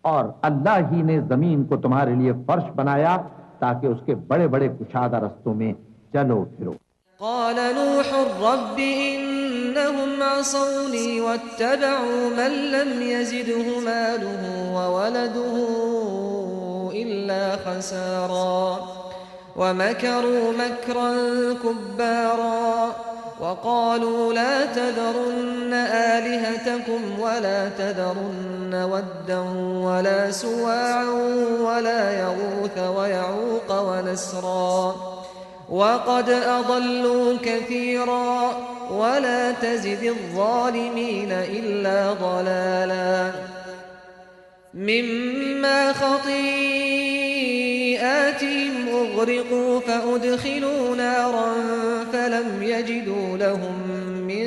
और अल्लाह ही ने जमीन को तुम्हारे लिए फर्श बनाया ताकि उसके बड़े बड़े कुशादा रस्तों में चलो फिरो। قال نوح رب إنهم عصوني واتبعوا من لم يزده ماله وولده إلا خسارا ومكروا مكرا كبارا وقالوا لا تذرن آلهتكم ولا تذرن ودا ولا سواعا ولا يغوث ويعوق ونسرا وقد أضلوا كثيرا ولا تزد الظالمين إلا ضلالا مما خطيئاتهم أغرقوا فأدخلوا نارا فلم يجدوا لهم من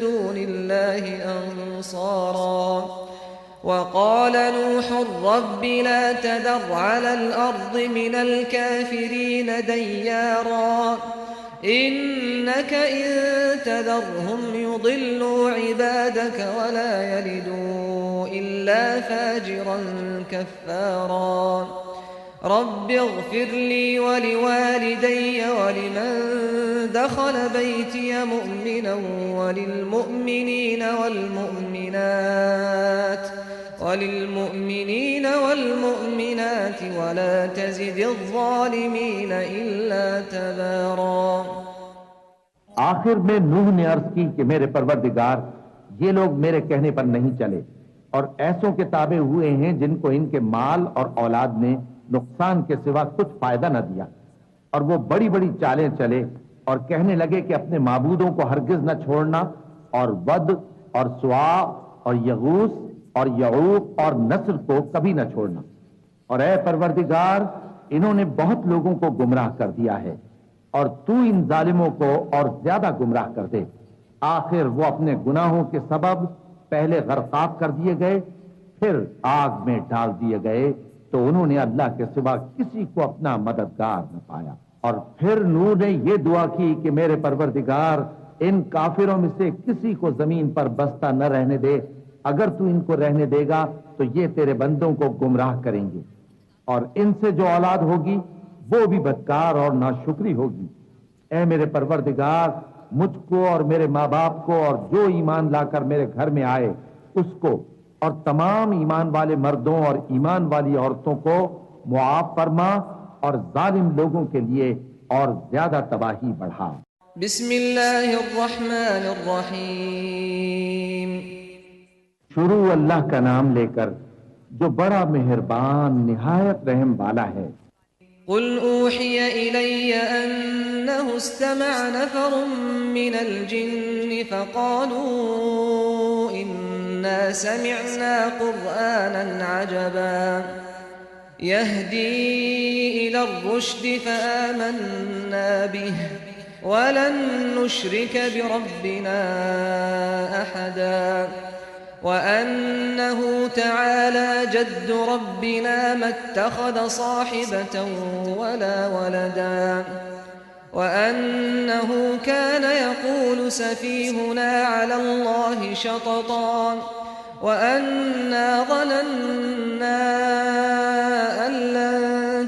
دون الله أنصارا أنصارا وقال نوح رب لا تذر على الأرض من الكافرين ديارا إنك إن تذرهم يضلوا عبادك ولا يلدوا إلا فاجرا كفارا رب اغفر لي ولوالدي ولمن دخل بيتي مؤمنا وللمؤمنين والمؤمنات ولا تزد الظالمين إلا تبارا आखिर में नूह ने अर्ज की कि मेरे परवरदिगार, ये लोग मेरे कहने पर नहीं चले और ऐसों के ताबे हुए हैं जिनको इनके माल और औलाद ने नुकसान के सिवा कुछ फायदा न दिया, और वो बड़ी बड़ी चालें चले और कहने लगे कि अपने माबूदों को हरगिज न छोड़ना, और वद और सुआ और यगूस और यऊक और नस्र को कभी न छोड़ना। और ऐ परवरदिगार, इन्होंने बहुत लोगों को गुमराह कर दिया है और तू इन जालिमों को और ज्यादा गुमराह कर दे। आखिर वो अपने गुनाहों के सबब पहले गर्काब कर दिए गए, फिर आग में डाल दिए गए, तो उन्होंने अल्लाह के सिवा किसी को अपना मददगार न पाया। और फिर नूह ने ये दुआ की कि मेरे परवरदिगार, इन काफिरों में से किसी को जमीन पर बसता न रहने दे, अगर तू इनको रहने देगा तो ये तेरे बंदों को गुमराह करेंगे और इनसे जो औलाद होगी वो भी बदकार और नाशुक्री होगी। ऐ मेरे परवरदिगार, मुझको और मेरे माँ बाप को और जो ईमान लाकर मेरे घर में आए उसको और तमाम ईमान वाले मर्दों और ईमान वाली औरतों को मुआफ फरमा और जालिम लोगों के लिए और ज्यादा तबाही बढ़ा। बिस्मिल्लाहिर्रहमानिर्रहीम। शुरू अल्लाह का नाम लेकर जो बड़ा मेहरबान निहायत रहम वाला है। कुल ऊहिय इलैय अन्नहु इस्तमअ नफरुम मिनल जिन्न फक़ालू इन्ना समिअना क़ुरआनन अजबा यहदी इलर रुश्द फ़आमन्ना बिहि वलन नुश्रिक बिरब्बिना अहदा وأنه تعالى جد ربنا ما اتخذ صاحبة ولا ولدا وأنه كان يقول سفيهنا على الله شططا وأنا ظننا أن لن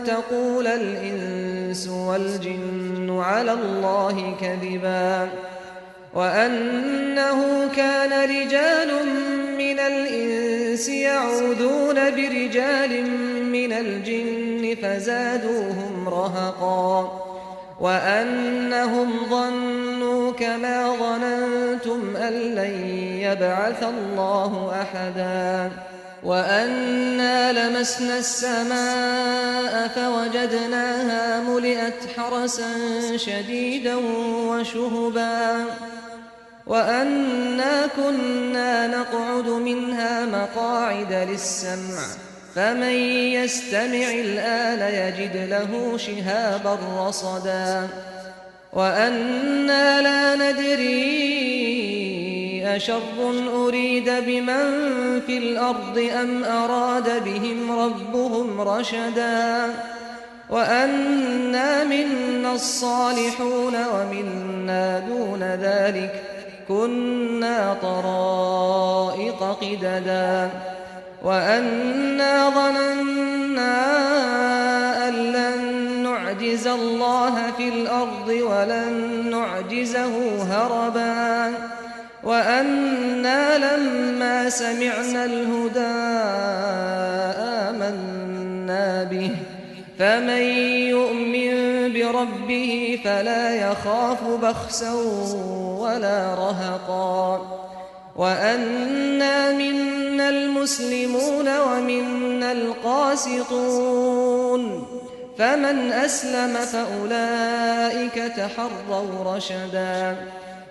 تقول الإنس والجن على الله كذبا وأنه كان رجال من الإنس يعوذون برجال من الجن فزادوهم رهقا وأنهم ظنوا كما ظننتم أن لن يبعث الله أحدا وأنا لمسنا السماء فوجدناها ملئت حرسا شديدا وشهبا وأنا كنا نقعد منها مقاعد للسمع فمن يستمع الآن يجد له شهابا رصدا وأنا لا ندري أشر أريد بمن في الأرض أم أراد بهم ربهم رشدا وأنا منا الصالحون ومنا دون ذلك كنا طرائق قددا وأنا ظننا أن لن نعجز الله في الأرض ولن نعجزه هربا وأنا لما سمعنا الهدى آمنا به فمن يؤمن بربه فلا يخاف بخسا ولا رهقا وأنا منا المسلمون ومنا القاسطون فمن أسلم فأولئك تحروا رشدا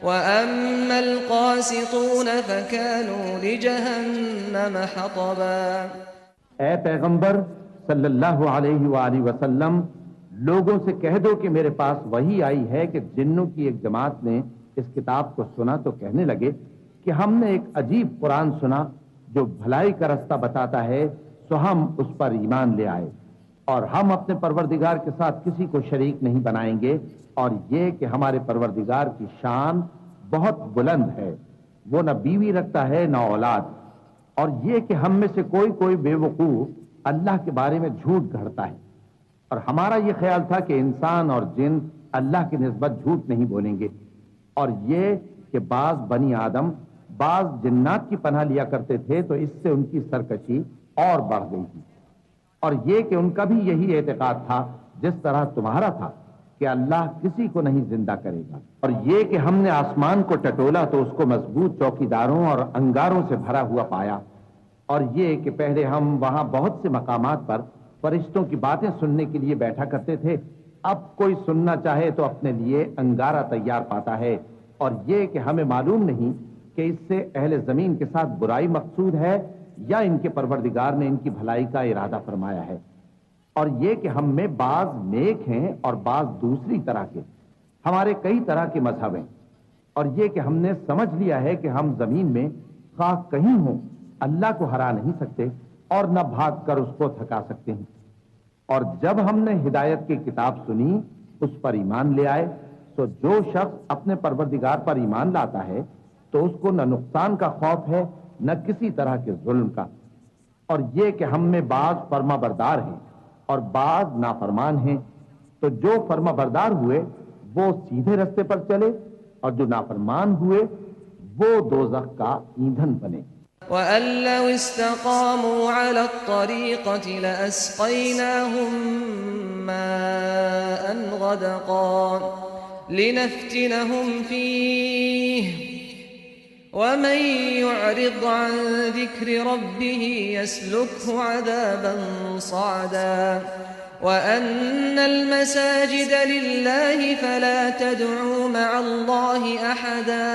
وأما القاسطون فكانوا لجهنم حطبا ऐ पैगंबर सल्लल्लाहु अलैहि वसल्लम, लोगों से कह दो कि मेरे पास वही आई है कि जिन्नों की एक जमात ने इस किताब को सुना तो कहने लगे कि हमने एक अजीब कुरान सुना जो भलाई का रास्ता बताता है, तो हम उस पर ईमान ले आए और हम अपने परवरदिगार के साथ किसी को शरीक नहीं बनाएंगे। और ये कि हमारे परवरदिगार की शान बहुत बुलंद है, वो न बीवी रखता है न औलाद। और ये कि हम में से कोई कोई बेवकूफ अल्लाह के बारे में झूठ गढ़ता है, और हमारा ये ख्याल था कि इंसान और जिन अल्लाह की निस्बत झूठ नहीं बोलेंगे। और ये कि बाज बनी आदम बाज जिन्नात की पनाह लिया करते थे, तो इससे उनकी सरकशी और बढ़ गई थी। और ये कि उनका भी यही एतकाद था जिस तरह तुम्हारा था कि अल्लाह किसी को नहीं जिंदा करेगा। और ये कि हमने आसमान को टटोला तो उसको मजबूत चौकीदारों और अंगारों से भरा हुआ पाया। और ये कि पहले हम वहां बहुत से मकामात पर फरिश्तों की बातें सुनने के लिए बैठा करते थे, अब कोई सुनना चाहे तो अपने लिए अंगारा तैयार पाता है। और ये कि हमें मालूम नहीं कि इससे अहले जमीन के साथ बुराई मकसूद है या इनके परवरदिगार ने इनकी भलाई का इरादा फरमाया है। और ये कि हम में बाज नेक हैं और बाज दूसरी तरह के, हमारे कई तरह के मजहब हैं। और ये कि हमने समझ लिया है कि हम जमीन में खा कहीं हो अल्लाह को हरा नहीं सकते और न भाग कर उसको थका सकते हैं। और जब हमने हिदायत की किताब सुनी उस पर ईमान ले आए। तो जो शख्स अपने परवरदिगार पर ईमान लाता है तो उसको न नुकसान का खौफ है न किसी तरह के जुल्म का। और ये कि हम में बाज फर्मा बरदार हैं और बाज नाफरमान हैं, तो जो फर्मा बरदार हुए वो सीधे रास्ते पर चले और जो नाफरमान हुए वो दोज़ख का ईंधन बने। वअल्लौ इस्तक़ामू अला त्तरीक़ति लअस्क़ैनाहुम माअन ग़दक़ा लिनफ्तिनहुम फ़ीह वमन युअरिद अन ज़िक्रि रब्बिही यसलुकहु अज़ाबन सअदा वअन्नल मसाजिद लिल्लाहि फला तदउ मअल्लाहि अहदा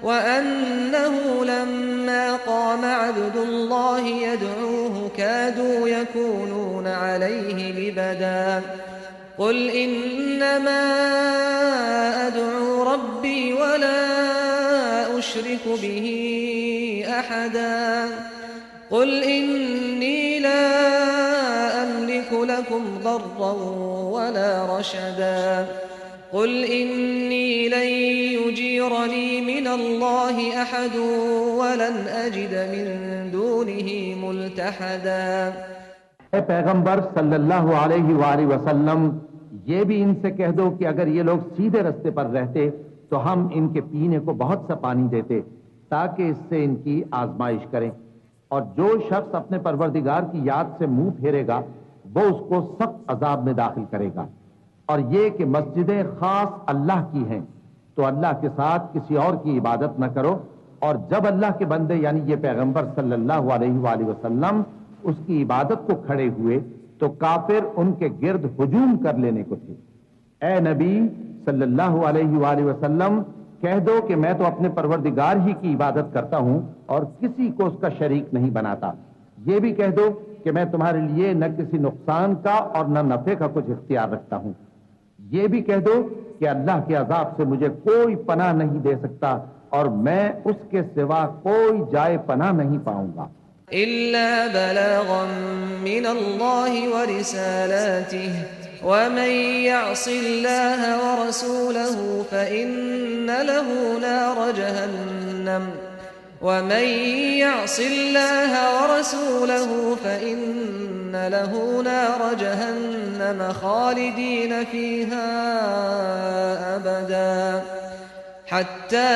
वअन्नहु लम्मा क़ाम अब्दुल्लाहि यदऊहु कादू यकूनून अलैहि लिबदा क़ुल इन्नमा अदउ रब्बी वला उश्रिकु बिही अहदा क़ुल इन्नी ला अमलिकु लकुम दर्रन वला रशदा क़ुल इन्नी लन युजीरनी मिनल्लाहि अहद वलन अजिद मिन दूनिही मुल्तहदा। पैगंबर सल्लल्लाहु अलैहि वसल्लम, ये भी इनसे कह दो कि अगर ये लोग सीधे रास्ते पर रहते तो हम इनके पीने को बहुत सा पानी देते ताकि इससे इनकी आजमाइश करें। और जो शख्स अपने परवरदिगार की याद से मुंह फेरेगा वो उसको सख्त अजाब में दाखिल करेगा। और ये कि मस्जिदें खास अल्लाह की हैं, तो अल्लाह के साथ किसी और की इबादत न करो। और जब अल्लाह के बंदे यानी ये पैगंबर सल्लल्लाहु अलैहि वसल्लम उसकी इबादत को खड़े हुए तो काफिर उनके गिर्द हुजूम कर लेने को थे। ए नबी सल्लल्लाहु अलैहि वसल्लम, कह दो कि मैं तो अपने परवरदिगार ही की इबादत करता हूं और किसी को उसका शरीक नहीं बनाता। ये भी कह दो कि मैं तुम्हारे लिए न किसी नुकसान का और न नफे का कुछ इख्तियार रखता हूं। ये भी कह दो कि अल्लाह के अजाब से मुझे कोई पनाह नहीं दे सकता और मैं उसके सिवा कोई जाए पनाह नहीं पाऊंगा। इल्ला बलागन मिनल्लाहि व रिसालातिहि वमन यअसिल्लाह व रसूलहु फइन्न लहु नार जहन्नम वमन यअसिल्लाह व रसूलहु फइन्न लहु नार जहन्नम खालिदीन फीहा अबदा हत्ता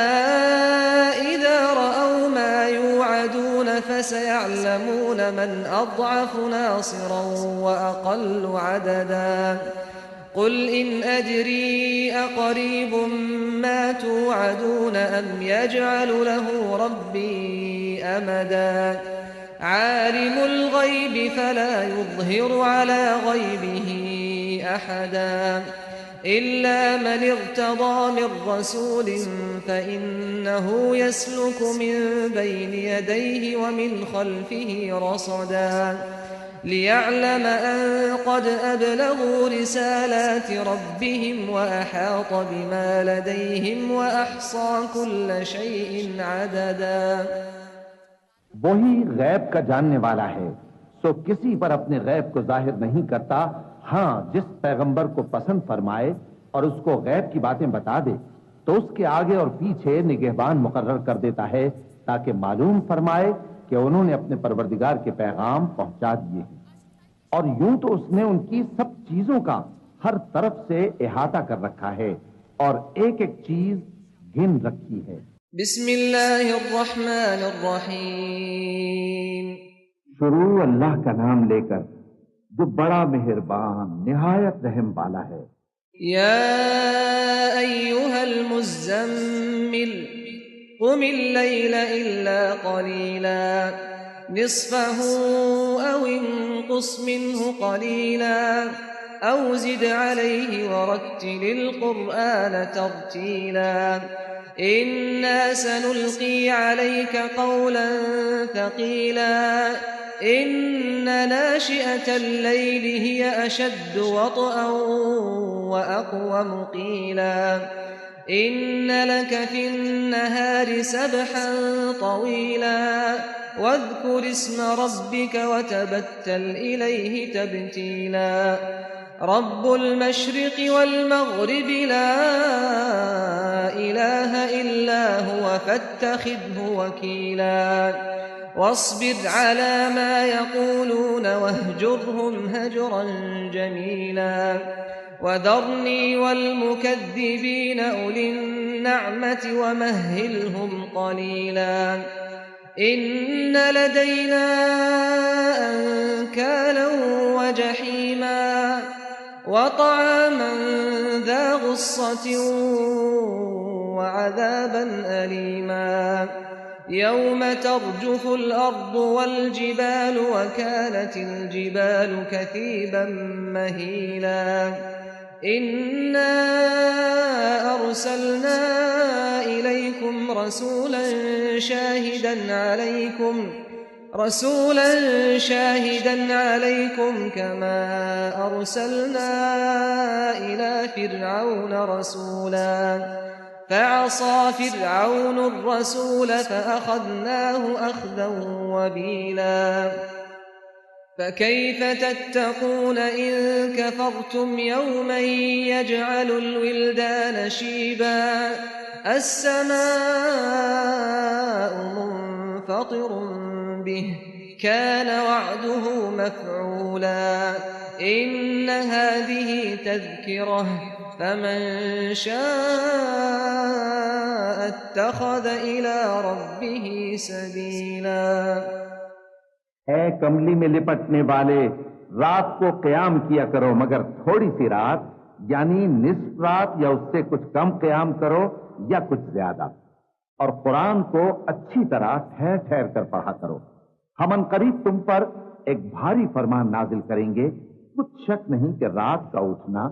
इज़ा रअव मा युअदून फसयअलमून मन अضعफ नासिरा व अक़ल्लु अददा क़ुल इन अद्री अक़रीब मा तुअदून अम यजअलु लहु रब्बी अमदा आलिमुल ग़ैबि फला युज़हिरु अला ग़ैबिही अहदा इल्ला मन इर्तदा मिन रसूलिन फइन्नहु यस्लुकु मिन बैनि यदैहि व मिन खल्फिही रसदा लियअलम अन क़द अबलगू रिसालात रब्बिहिम व अहात बिमा लदैहिम व अहसा कुल्ल शैइन अददा। वही गैब का जानने वाला है, सो किसी पर अपने गैब को जाहिर नहीं करता। हाँ, जिस पैगंबर को पसंद फरमाए और उसको गैब की बातें बता दे तो उसके आगे और पीछे निगहबान मुकर्रर कर देता है ताकि मालूम फरमाए कि उन्होंने अपने परवरदिगार के पैगाम पहुंचा दिए हैं। और यूं तो उसने उनकी सब चीजों का हर तरफ से इहाता कर रखा है और एक एक चीज गिन रखी है। बिस्मिल्लाहिर्रहमानिर्रहीम। शुरू अल्लाह का नाम लेकर जो बड़ा मेहरबान निहायत रहम वाला है। या अय्युहल मुज़्ज़म्मिल क़ुमिल लैला इल्ला क़लीला निस्फ़हु औ इंक़ुस मिन्हु क़लीला औ ज़िद अलैहि वरत्तिलिल क़ुरआन तर्तीला। इन्ना सनुल्क़ी अलैका क़ौलन थक़ीला इन्न नाशिअतल लैलि हिय अशद्दु वत्अन व अक़वम क़ीला। इन्न लक फ़िन्नहारि सबहन तवीला वज़्कुर इस्म रब्बिक वतबत्तल इलैहि तब्तीला। रब्बुल मशरिक़ि वल मग़रिबि ला इलाहा इल्ला हुव फत्तख़िज़हु वकीला। वस्बिर अला मा यक़ूलून वहजुरहुम हजरन जमीला। वदरनी वल मुकद्दिबीन उलिन नअमति वमहहिलहुम क़लीला। इन्न लदैना अंकालन वजहीमा वतआमन ज़ा गुस्सतिन वअज़ाबन अलीमा। यौम तर्जुफुल अर्दु वल जिबालु वकानतिल जिबालु कसीबन महीला। इन्ना अर्सलना इलैकुम रसूलन शाहिदन अलैकुम कमा अर्सलना इला फ़िरऔन रसूला। फ़असा फ़िरऔनु अर्रसूल फ़अख़ज़नाहु अख़ज़न वबीला। फ़कैफ़ तत्तक़ून इन कफ़रतुम यौमन यजअलुल विल्दान शीबा। अस्समाउ मुन्फ़तिरुन बिहि कान वअदुहु मफ़ऊला। इन्न हाज़िहि तज़किरह फमन शाअ इत्तख़ज़ इला रब्बिहि सबीला। ऐ कमली में लिपटने वाले, रात को क़याम किया करो मगर थोड़ी सी रात, यानी निस्फ रात या उससे कुछ कम क़याम करो या कुछ ज्यादा। और कुरान को अच्छी तरह ठहर ठहर कर पढ़ा करो। हम अनकरीब तुम पर एक भारी फरमान नाजिल करेंगे। कुछ शक नहीं कि रात का उठना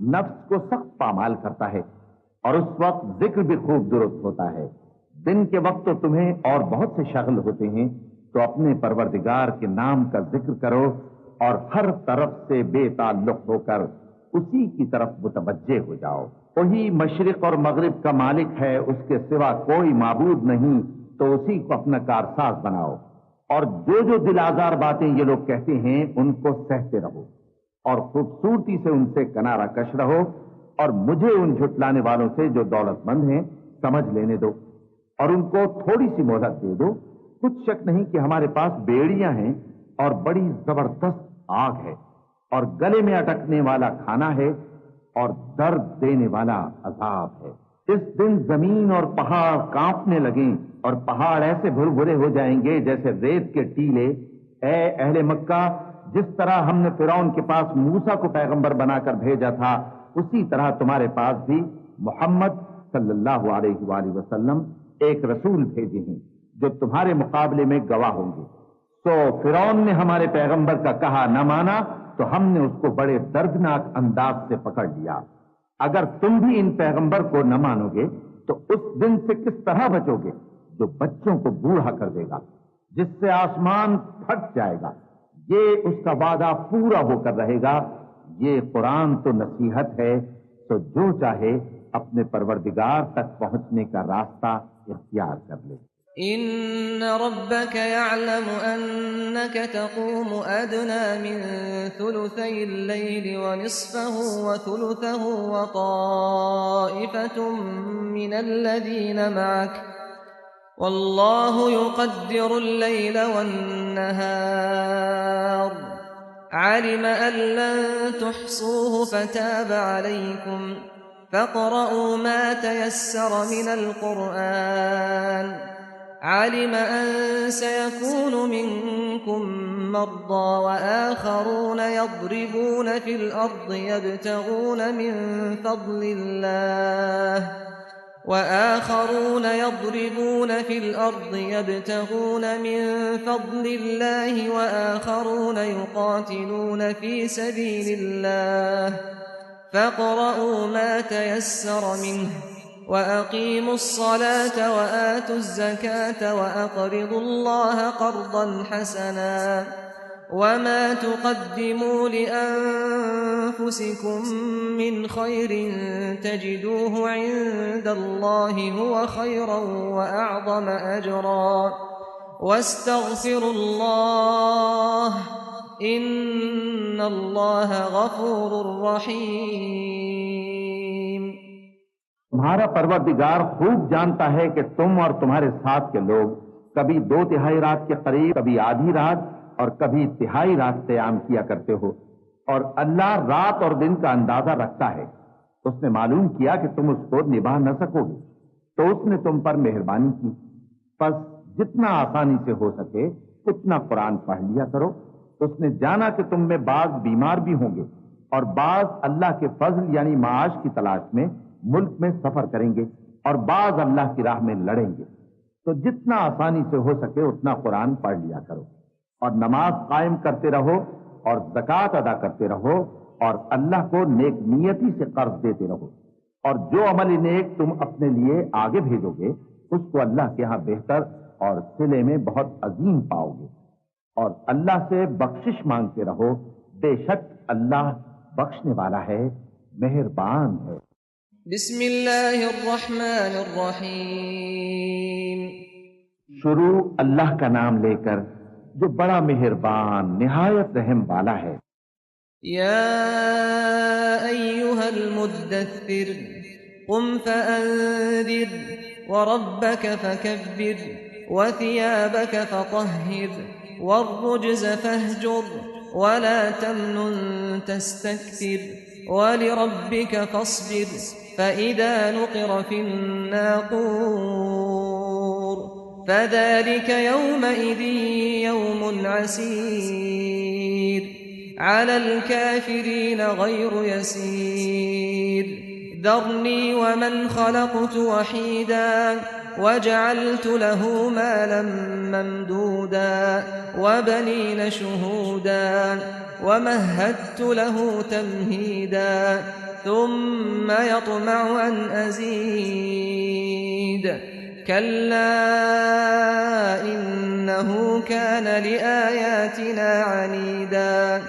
नफ्स को सख्त पामाल करता है और उस वक्त जिक्र भी खूब दुरुस्त होता है। दिन के वक्त तो तुम्हें और बहुत से शगल होते हैं, तो अपने परवरदिगार के नाम का जिक्र करो और हर तरफ से बेताल्लुक होकर उसी की तरफ मुतवज्जे हो जाओ। वही मशरिक और मगरिब का मालिक है, उसके सिवा कोई माबूद नहीं, तो उसी को अपना कारसाज बनाओ। और जो जो दिल आजार बातें ये लोग कहते हैं उनको सहते रहो और खूबसूरती से उनसे किनारा कश रहो। और मुझे उन झुटलाने वालों से जो दौलतमंद हैं समझ लेने दो और उनको थोड़ी सी मोहलत दे दो। कुछ शक नहीं कि हमारे पास बेड़ियां हैं और बड़ी जबरदस्त आग है और गले में अटकने वाला खाना है और दर्द देने वाला अजाब है। इस दिन जमीन और पहाड़ कांपने लगें और पहाड़ ऐसे भुरभुरे हो जाएंगे जैसे रेत के टीले। ऐ अहले मक्का, जिस तरह हमने फिरौन के पास मूसा को पैगंबर बनाकर भेजा था, उसी तरह तुम्हारे पास भी मोहम्मद सल्लल्लाहु अलैहि वसल्लम एक रसूल भेजे हैं जो तुम्हारे मुकाबले में गवाह होंगे। तो फिरौन ने हमारे पैगंबर का कहा न माना तो हमने उसको बड़े दर्दनाक अंदाज से पकड़ लिया। अगर तुम भी इन पैगंबर को न मानोगे तो उस दिन से किस तरह बचोगे जो बच्चों को बूढ़ा कर देगा, जिससे आसमान फट जाएगा, ये उसका वादा पूरा होकर रहेगा। ये कुरान तो नसीहत है, तो जो चाहे अपने परवरदिगार तक पहुंचने का रास्ता इख्तियार कर ले। इन्न रब्बक यअलमु अन्नक तक़ूमु अदना मिन थुलुथैल लैलि व निस्फहु व थुलुथहु व ताइफतुम मिनल लज़ीना मअक वल्लाहु युक़द्दिरुल लैला वन नहार अलिम अन लन तुहसूहु फताब अलैकुम फक़रऊ मा तयस्सर मिनल क़ुरआन علم أن سيكون منكم مرضى وآخرون يضربون في الأرض يبتغون من فضل الله وآخرون يقاتلون في سبيل الله فاقرؤوا ما تيسر منه وأقيموا الصلاة وآتوا الزكاة وأقرضوا الله قرضا حسنا وما تقدموا لأنفسكم من خير تجدوه عند الله هو خيرا وأعظم أجرا واستغفروا الله إن الله غفور رحيم। तुम्हारा परवरदिगार खूब जानता है कि तुम और तुम्हारे साथ के लोग कभी 2/3 रात के करीब, कभी आधी रात और कभी तिहाई रात क़याम किया करते हो, और अल्लाह रात और दिन का अंदाजा रखता है। उसने मालूम किया कि तुम उसको निभा न सकोगे, तो उसने तुम पर मेहरबानी की। बस जितना आसानी से हो सके उतना कुरान पढ़ लिया करो। उसने जाना कि तुम में बाज बीमार भी होंगे और बाज अल्लाह के फजल यानी माश की तलाश में मुल्क में सफर करेंगे और बाज अल्लाह की राह में लड़ेंगे। तो जितना आसानी से हो सके उतना कुरान पढ़ लिया करो और नमाज कायम करते रहो और ज़कात अदा करते रहो और अल्लाह को नेक नियति से कर्ज देते रहो, और जो अमल नेक तुम अपने लिए आगे भेजोगे उसको अल्लाह के यहाँ बेहतर और सिले में बहुत अजीम पाओगे। और अल्लाह से बख्शिश मांगते रहो, बेशक अल्लाह बख्शने वाला है, मेहरबान है। बिस्मिल्लाहिर्रहमानिर्रहीम। शुरू अल्लाह का नाम लेकर जो बड़ा मेहरबान निहायत रहम वाला है। या अय्युहल मुद्दस्सिर कुम फअंदिर व रब्बक फकब्बिर व थियाबक फतह्हिर वर्रुज्ज़ फहजुर वला तमनुन तस्तक्थिर वलिरब्बिक फस्बिर फइज़ा नुक़िर फिन्नाक़ूर फज़ालिक यौमइज़िन यौमुन असीर अलल काफ़िरीन गैरु यसीर ذرني ومن خلقت وحيدا وجعلت له مالا ممدودا وبنين شهودا ومهدت له تمهيدا ثم يطمع أن أزيد كلا إنه كان لآياتنا عنيدا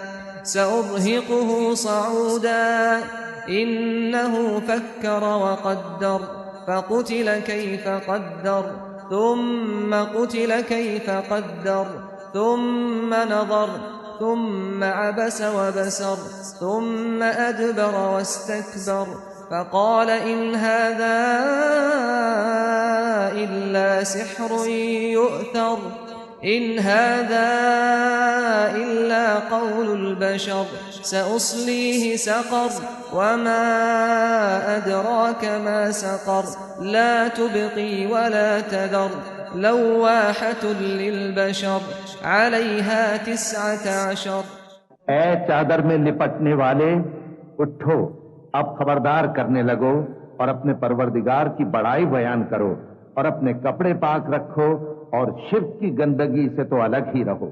سأرهقه صعودا إنه فكر وقدر فقتل كيف قدر ثم قتل كيف قدر ثم نظر ثم عبس وبسر ثم أدبر واستكبر فقال إن هذا إلا سحر يؤثر إن هذا إلا قول البشر سأصليه سقر وما أدراك ما سقر لا تبقي ولا تذر لواحة للبشر عليها 19। ऐ चादर में लिपटने वाले, उठो, अब खबरदार करने लगो और अपने परवरदिगार की बड़ाई बयान करो और अपने कपड़े पाक रखो और शिर्क की गंदगी से तो अलग ही रहो,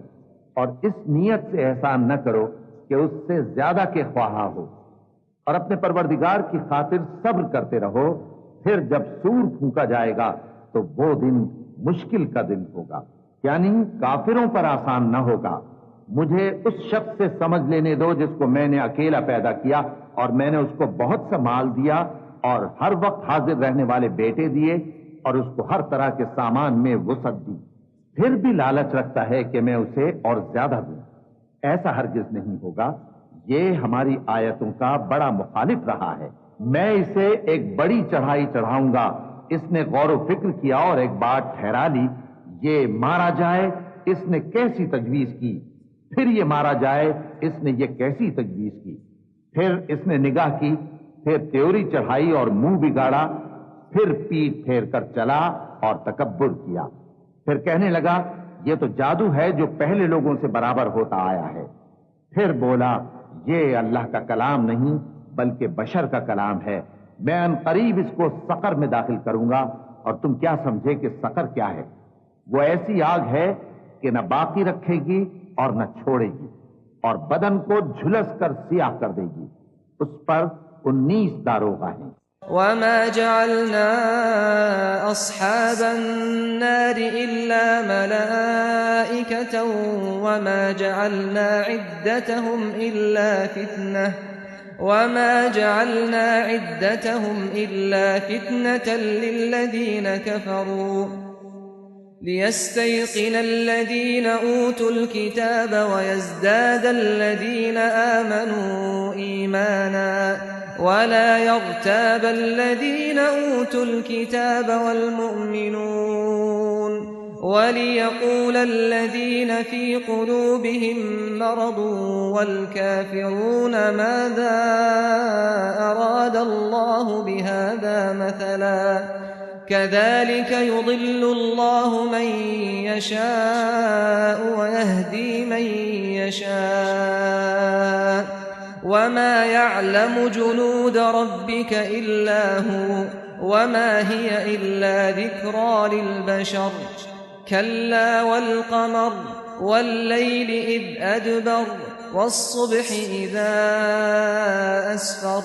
और इस नीयत से एहसान न करो कि उससे ज्यादा के ख्वाहा हो, और अपने परवरदिगार की खातिर सब्र करते रहो। फिर जब सूर फूंका जाएगा तो वो दिन मुश्किल का दिन होगा, यानी काफिरों पर आसान न होगा। मुझे उस शख्स से समझ लेने दो जिसको मैंने अकेला पैदा किया और मैंने उसको बहुत सा माल दिया और हर वक्त हाजिर रहने वाले बेटे दिए और उसको हर तरह के सामान में वुसअत दी, फिर भी लालच रखता है कि मैं उसे और ज्यादा दूं। ऐसा हरगिज नहीं होगा। ये हमारी आयतों का बड़ा मुखालिफ रहा है। मैं इसे एक बड़ी चढ़ाई चढ़ाऊंगा। इसने गौर व फिक्र किया और एक बात ठहरा ली, ये मारा जाए, इसने कैसी तजवीज की, फिर ये मारा जाए, इसने ये कैसी तजवीज की। फिर इसने निगाह की, फिर त्योरी चढ़ाई और मुंह बिगाड़ा, फिर पीठ फेर कर चला और तकब्बुर किया। फिर कहने लगा, ये तो जादू है जो पहले लोगों से बराबर होता आया है। फिर बोला, ये अल्लाह का कलाम नहीं बल्कि बशर का कलाम है। मैं अनकरीब इसको सकर में दाखिल करूंगा और तुम क्या समझे कि सकर क्या है? वो ऐसी आग है कि न बाकी रखेगी और न छोड़ेगी और बदन को झुलस कर सियाह कर देगी। उस पर 19 दारोगा हैं। वमा जअलना अस्हाबन नार इल्ला मलाइकतन वमा जअलना इद्दतहुम इल्ला फितनतन लिल्लज़ीन कफरू लियस्तयक़िन الذين أوتوا الكتاب ويزداد الذين آمنوا إيمانا ولا يرتاب الذين أوتوا الكتاب والمؤمنون وليقول الذين في قلوبهم مرض والكافرون ماذا أراد الله بهذا مثلا كذلك يضل الله من يشاء ويهدي من يشاء وما يعلم جنود ربك إلا هو وما هي إلا ذكرى للبشر كلا والقمر والليل إذ أدبر والصبح إذا أسفر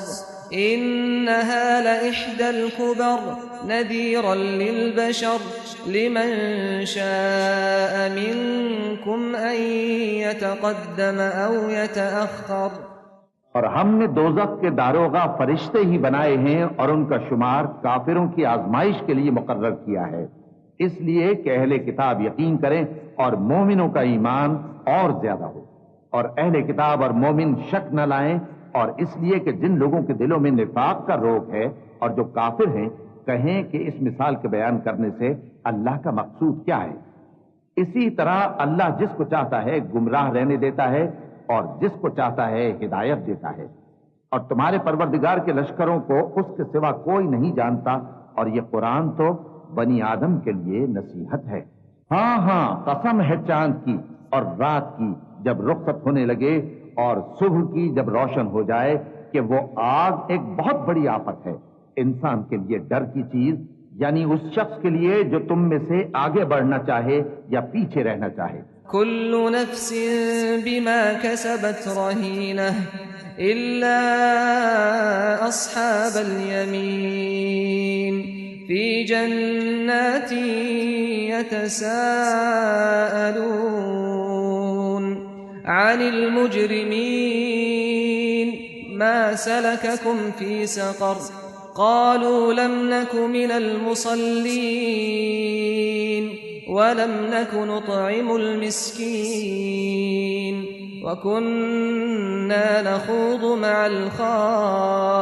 إنها لإحدى الكبر نذيرا للبشر لمن شاء منكم أن يتقدم أو يتأخر। और हमने दोज़ख के दारोगा फरिश्ते ही बनाए हैं और उनका शुमार काफिरों की आजमाइश के लिए मुकर्रर किया है, इसलिए कि अहले किताब यकीन करें और मोमिनों का ईमान और ज्यादा हो और अहले किताब और मोमिन शक न लाएं, और इसलिए कि जिन लोगों के दिलों में निफाक का रोग है और जो काफिर हैं कहें कि इस मिसाल के बयान करने से अल्लाह का मकसूद क्या है। इसी तरह अल्लाह जिसको चाहता है गुमराह रहने देता है और जिसको चाहता है हिदायत देता है, और तुम्हारे परवरदिगार के लश्करों को उसके सिवा कोई नहीं जानता, और ये कुरान तो बनी आदम के लिए नसीहत है। हाँ हाँ, कसम है चांद की और रात की जब रुखसत होने लगे और सुबह की जब रोशन हो जाए कि वो आग एक बहुत बड़ी आफत है, इंसान के लिए डर की चीज, यानी उस शख्स के लिए जो तुम में से आगे बढ़ना चाहे या पीछे रहना चाहे। कुल्लु नफ्सिन बिमा कसबत रहीनह इल्ला अस्हाबल यमीन फी जन्नातिन यतसाअलून अनिल मुजरिमीन मा सलककुम फी सक़र क़ालू लम नकु मिनल मुसल्लीन वलम नकु नुत्इमुल मिस्कीन वकुन्ना नख़ूदु मअल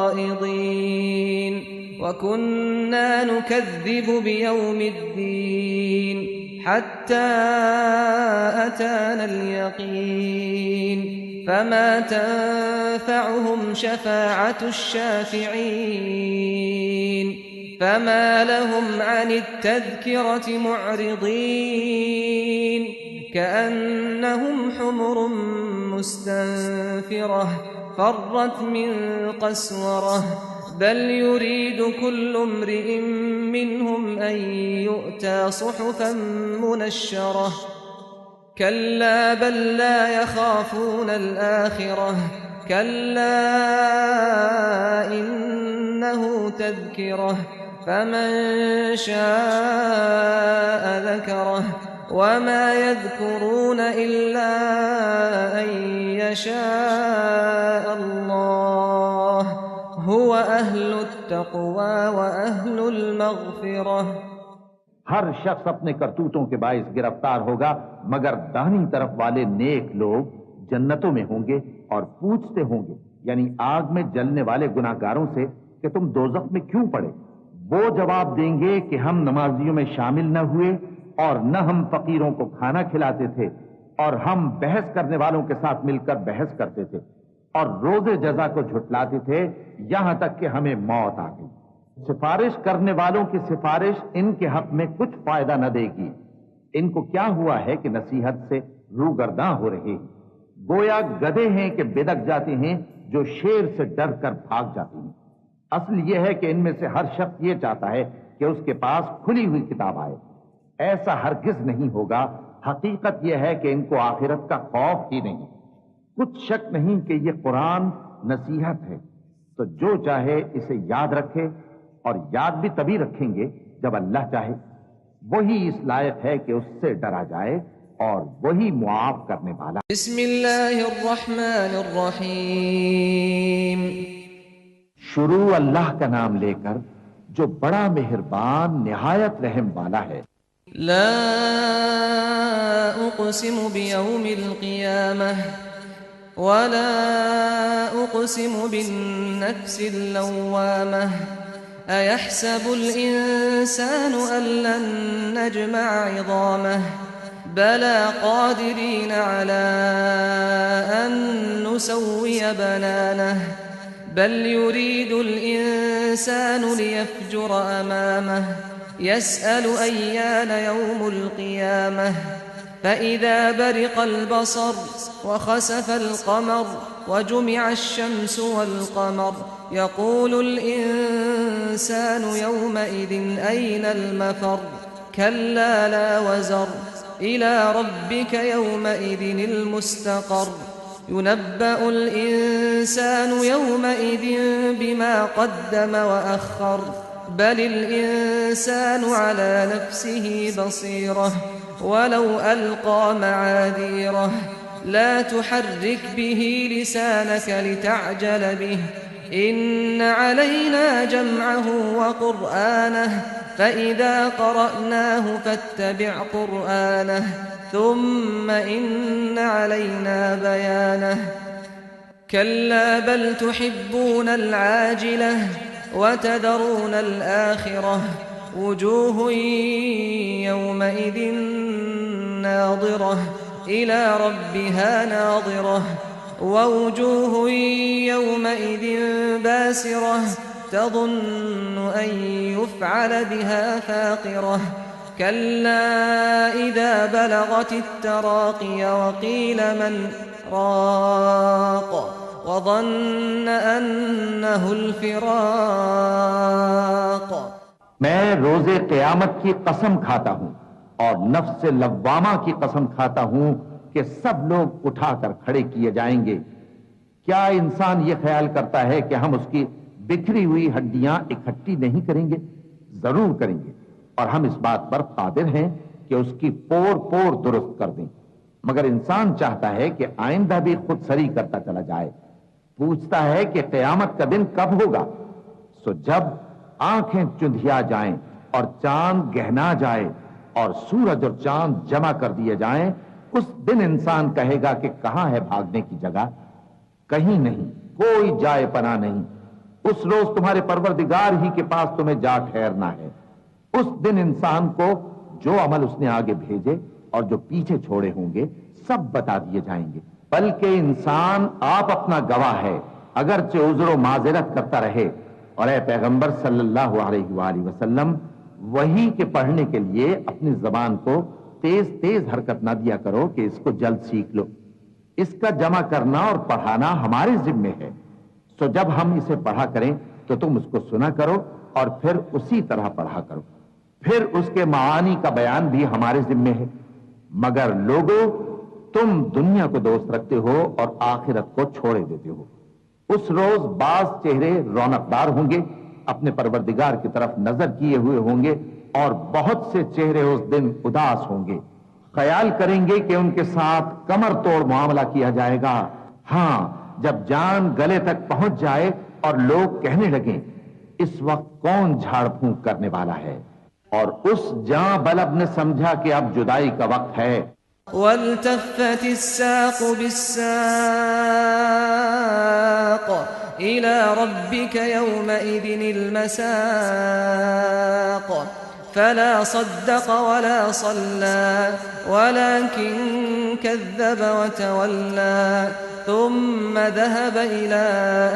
ख़ाइदीन वकुन्ना नुकज़्ज़िबु बियौमिद्दीन हत्ता अतानल यक़ीन फमा तंफ़अहुम शफ़ाअतुश शाफ़िईन फमा लहुम अनित्तज़किरति मुअरिज़ीन कअन्नहुम हुमुरुम मुस्तनफ़िरह फ़र्रत मिन क़स्वरह बल युरीदु कुल्लु इम्रिइन मिनहुम अन यु'ता सुहुफ़न मुनश्शरह कल्ला बल ला यख़ाफ़ूनल आख़िरह कल्ला इन्नहु तज़किरह फमन शाअ ذكره वमा यज़कुरून इल्ला अन यशाअ अल्लाह हुवा अहलुत तक़वा व अहलुल मग़फ़िरह। हर शख्स अपने करतूतों के बाइस गिरफ्तार होगा, मगर दाहिनी तरफ वाले नेक लोग जन्नतों में होंगे और पूछते होंगे, यानी आग में जलने वाले गुनाहगारों से, कि तुम दोज़ख में क्यों पड़े? वो जवाब देंगे कि हम नमाजियों में शामिल न हुए और न हम फकीरों को खाना खिलाते थे और हम बहस करने वालों के साथ मिलकर बहस करते थे और रोजे जजा को झुटलाते थे, यहां तक कि हमें मौत आ गई। सिफारिश करने वालों की सिफारिश इनके हक में कुछ फायदा न देगी। इनको क्या हुआ है कि नसीहत से रूगर्दां हो रहे हैं, गोया गधे हैं कि बिदक जाते हैं जो शेर से डर कर भाग जाते हैं। असल यह है कि इनमें से हर शख्स ये चाहता है कि उसके पास खुली हुई किताब आए। ऐसा हरगिज नहीं होगा। हकीकत यह है कि इनको आखिरत का खौफ ही नहीं। कुछ शक नहीं कि यह कुरान नसीहत है, तो जो चाहे इसे याद रखे, और याद भी तभी रखेंगे जब अल्लाह चाहे। वही इस लायक है कि उससे डरा जाए और वही मुआफ करने वाला। बिस्मिल्लाहिर्रहमानिर्रहीम। शुरू अल्लाह का नाम लेकर जो बड़ा मेहरबान निहायत रहम वाला है। ला उक़सिमु बियौमिल क़ियामह वला उक़सिमु बिन्नफ्सिल लव्वामह अयहसबुल इंसानु अल्लन नजमअ इज़ामह बला क़ादिरीन अला अन नुसव्विय बनानह बल युरीदुल इंसानु लियफ़्जुर अमामह यसअलु अय्यान यौमुल क़ियामह फ़इज़ा बरिक़ल बसर वख़सफ़ल क़मर वजुमिअश शम्सु वल क़मर यक़ूलुल इंसानु यौमइज़िन अय्नल मफ़र कल्ला ला वज़र इला रब्बिका यौमइज़िनिल मुस्तक़र युनब्बअुल इंसानु यौमइज़िन बिमा क़द्दम व अख़्ख़र बलिल इंसानु अला नफ़्सिही बसीरह वलौ अलक़ा मआज़ीरह ला तुहर्रिक बिही लिसानक लितअजल बिही इन्न अलैना जमअहु व क़ुरआनह फ़इज़ा क़रअनाहु फ़त्तबिअ क़ुरआनह थुम्म इन्न अलैना बयानह कल्ला बल तुहिब्बूनल आजिलह व तदरूनल आखिरह वुजूह यौमइज़िन नाज़िरह इला रब्बिहा नाज़िरह ववुजूह यौमइज़िन बासिरह तज़ुन्नु अन युफ़अल बिहा फ़ाक़िरह कल्ला इज़ा बलगतित तराक़िय वक़ील मन राक़ वज़न्न अन्नहुल फ़िराक़। मैं रोजे क़यामत की कसम खाता हूं और नफ्स लव्वामा की कसम खाता हूं कि सब लोग उठाकर खड़े किए जाएंगे। क्या इंसान ये ख्याल करता है कि हम उसकी बिखरी हुई हड्डियां इकट्ठी नहीं करेंगे? जरूर करेंगे, और हम इस बात पर कादिर हैं कि उसकी पोर पोर दुरुस्त कर दें। मगर इंसान चाहता है कि आइंदा भी खुद सरी करता चला जाए। पूछता है कि क़यामत का दिन कब होगा? सो जब आंखें चुंधिया जाएं और चांद गहना जाए और सूरज और चांद जमा कर दिए जाएं, उस दिन इंसान कहेगा कि कहां है भागने की जगह? कहीं नहीं, कोई जाए पना नहीं। उस रोज तुम्हारे परवरदिगार ही के पास तुम्हें जा ठहरना है। उस दिन इंसान को जो अमल उसने आगे भेजे और जो पीछे छोड़े होंगे सब बता दिए जाएंगे। बल्कि इंसान आप अपना गवाह है, अगरचे उज़्र व माज़िरत करता रहे। और ए पैगंबर सल्लल्लाहु अलैहि वसल्लम, वही के पढ़ने के लिए अपनी जबान को तेज तेज हरकत ना दिया करो कि इसको जल्द सीख लो। इसका जमा करना और पढ़ाना हमारे जिम्मे है। सो जब हम इसे पढ़ा करें तो तुम उसको सुना करो और फिर उसी तरह पढ़ा करो। फिर उसके मानी का बयान भी हमारे जिम्मे है। मगर लोगों, तुम दुनिया को दोस्त रखते हो और आखिरत को छोड़े देते हो। उस रोज बाज चेहरे रौनकदार होंगे, अपने परवरदिगार की तरफ नजर किए हुए होंगे, और बहुत से चेहरे उस दिन उदास होंगे, ख्याल करेंगे कि उनके साथ कमर तोड़ मामला किया जाएगा। हां, जब जान गले तक पहुंच जाए और लोग कहने लगे इस वक्त कौन झाड़ फूंक करने वाला है, और उस जां बलब ने समझा कि अब जुदाई का वक्त है। वल्तफ़्फ़ति अस्साक़ बिस्साक़ इला रब्बिक यौमइज़िनिल मसाक़ फला सद्दक़ वला सल्ला वलाकिन कज़्ज़ब वतवल्ला थुम्मा ज़हब इला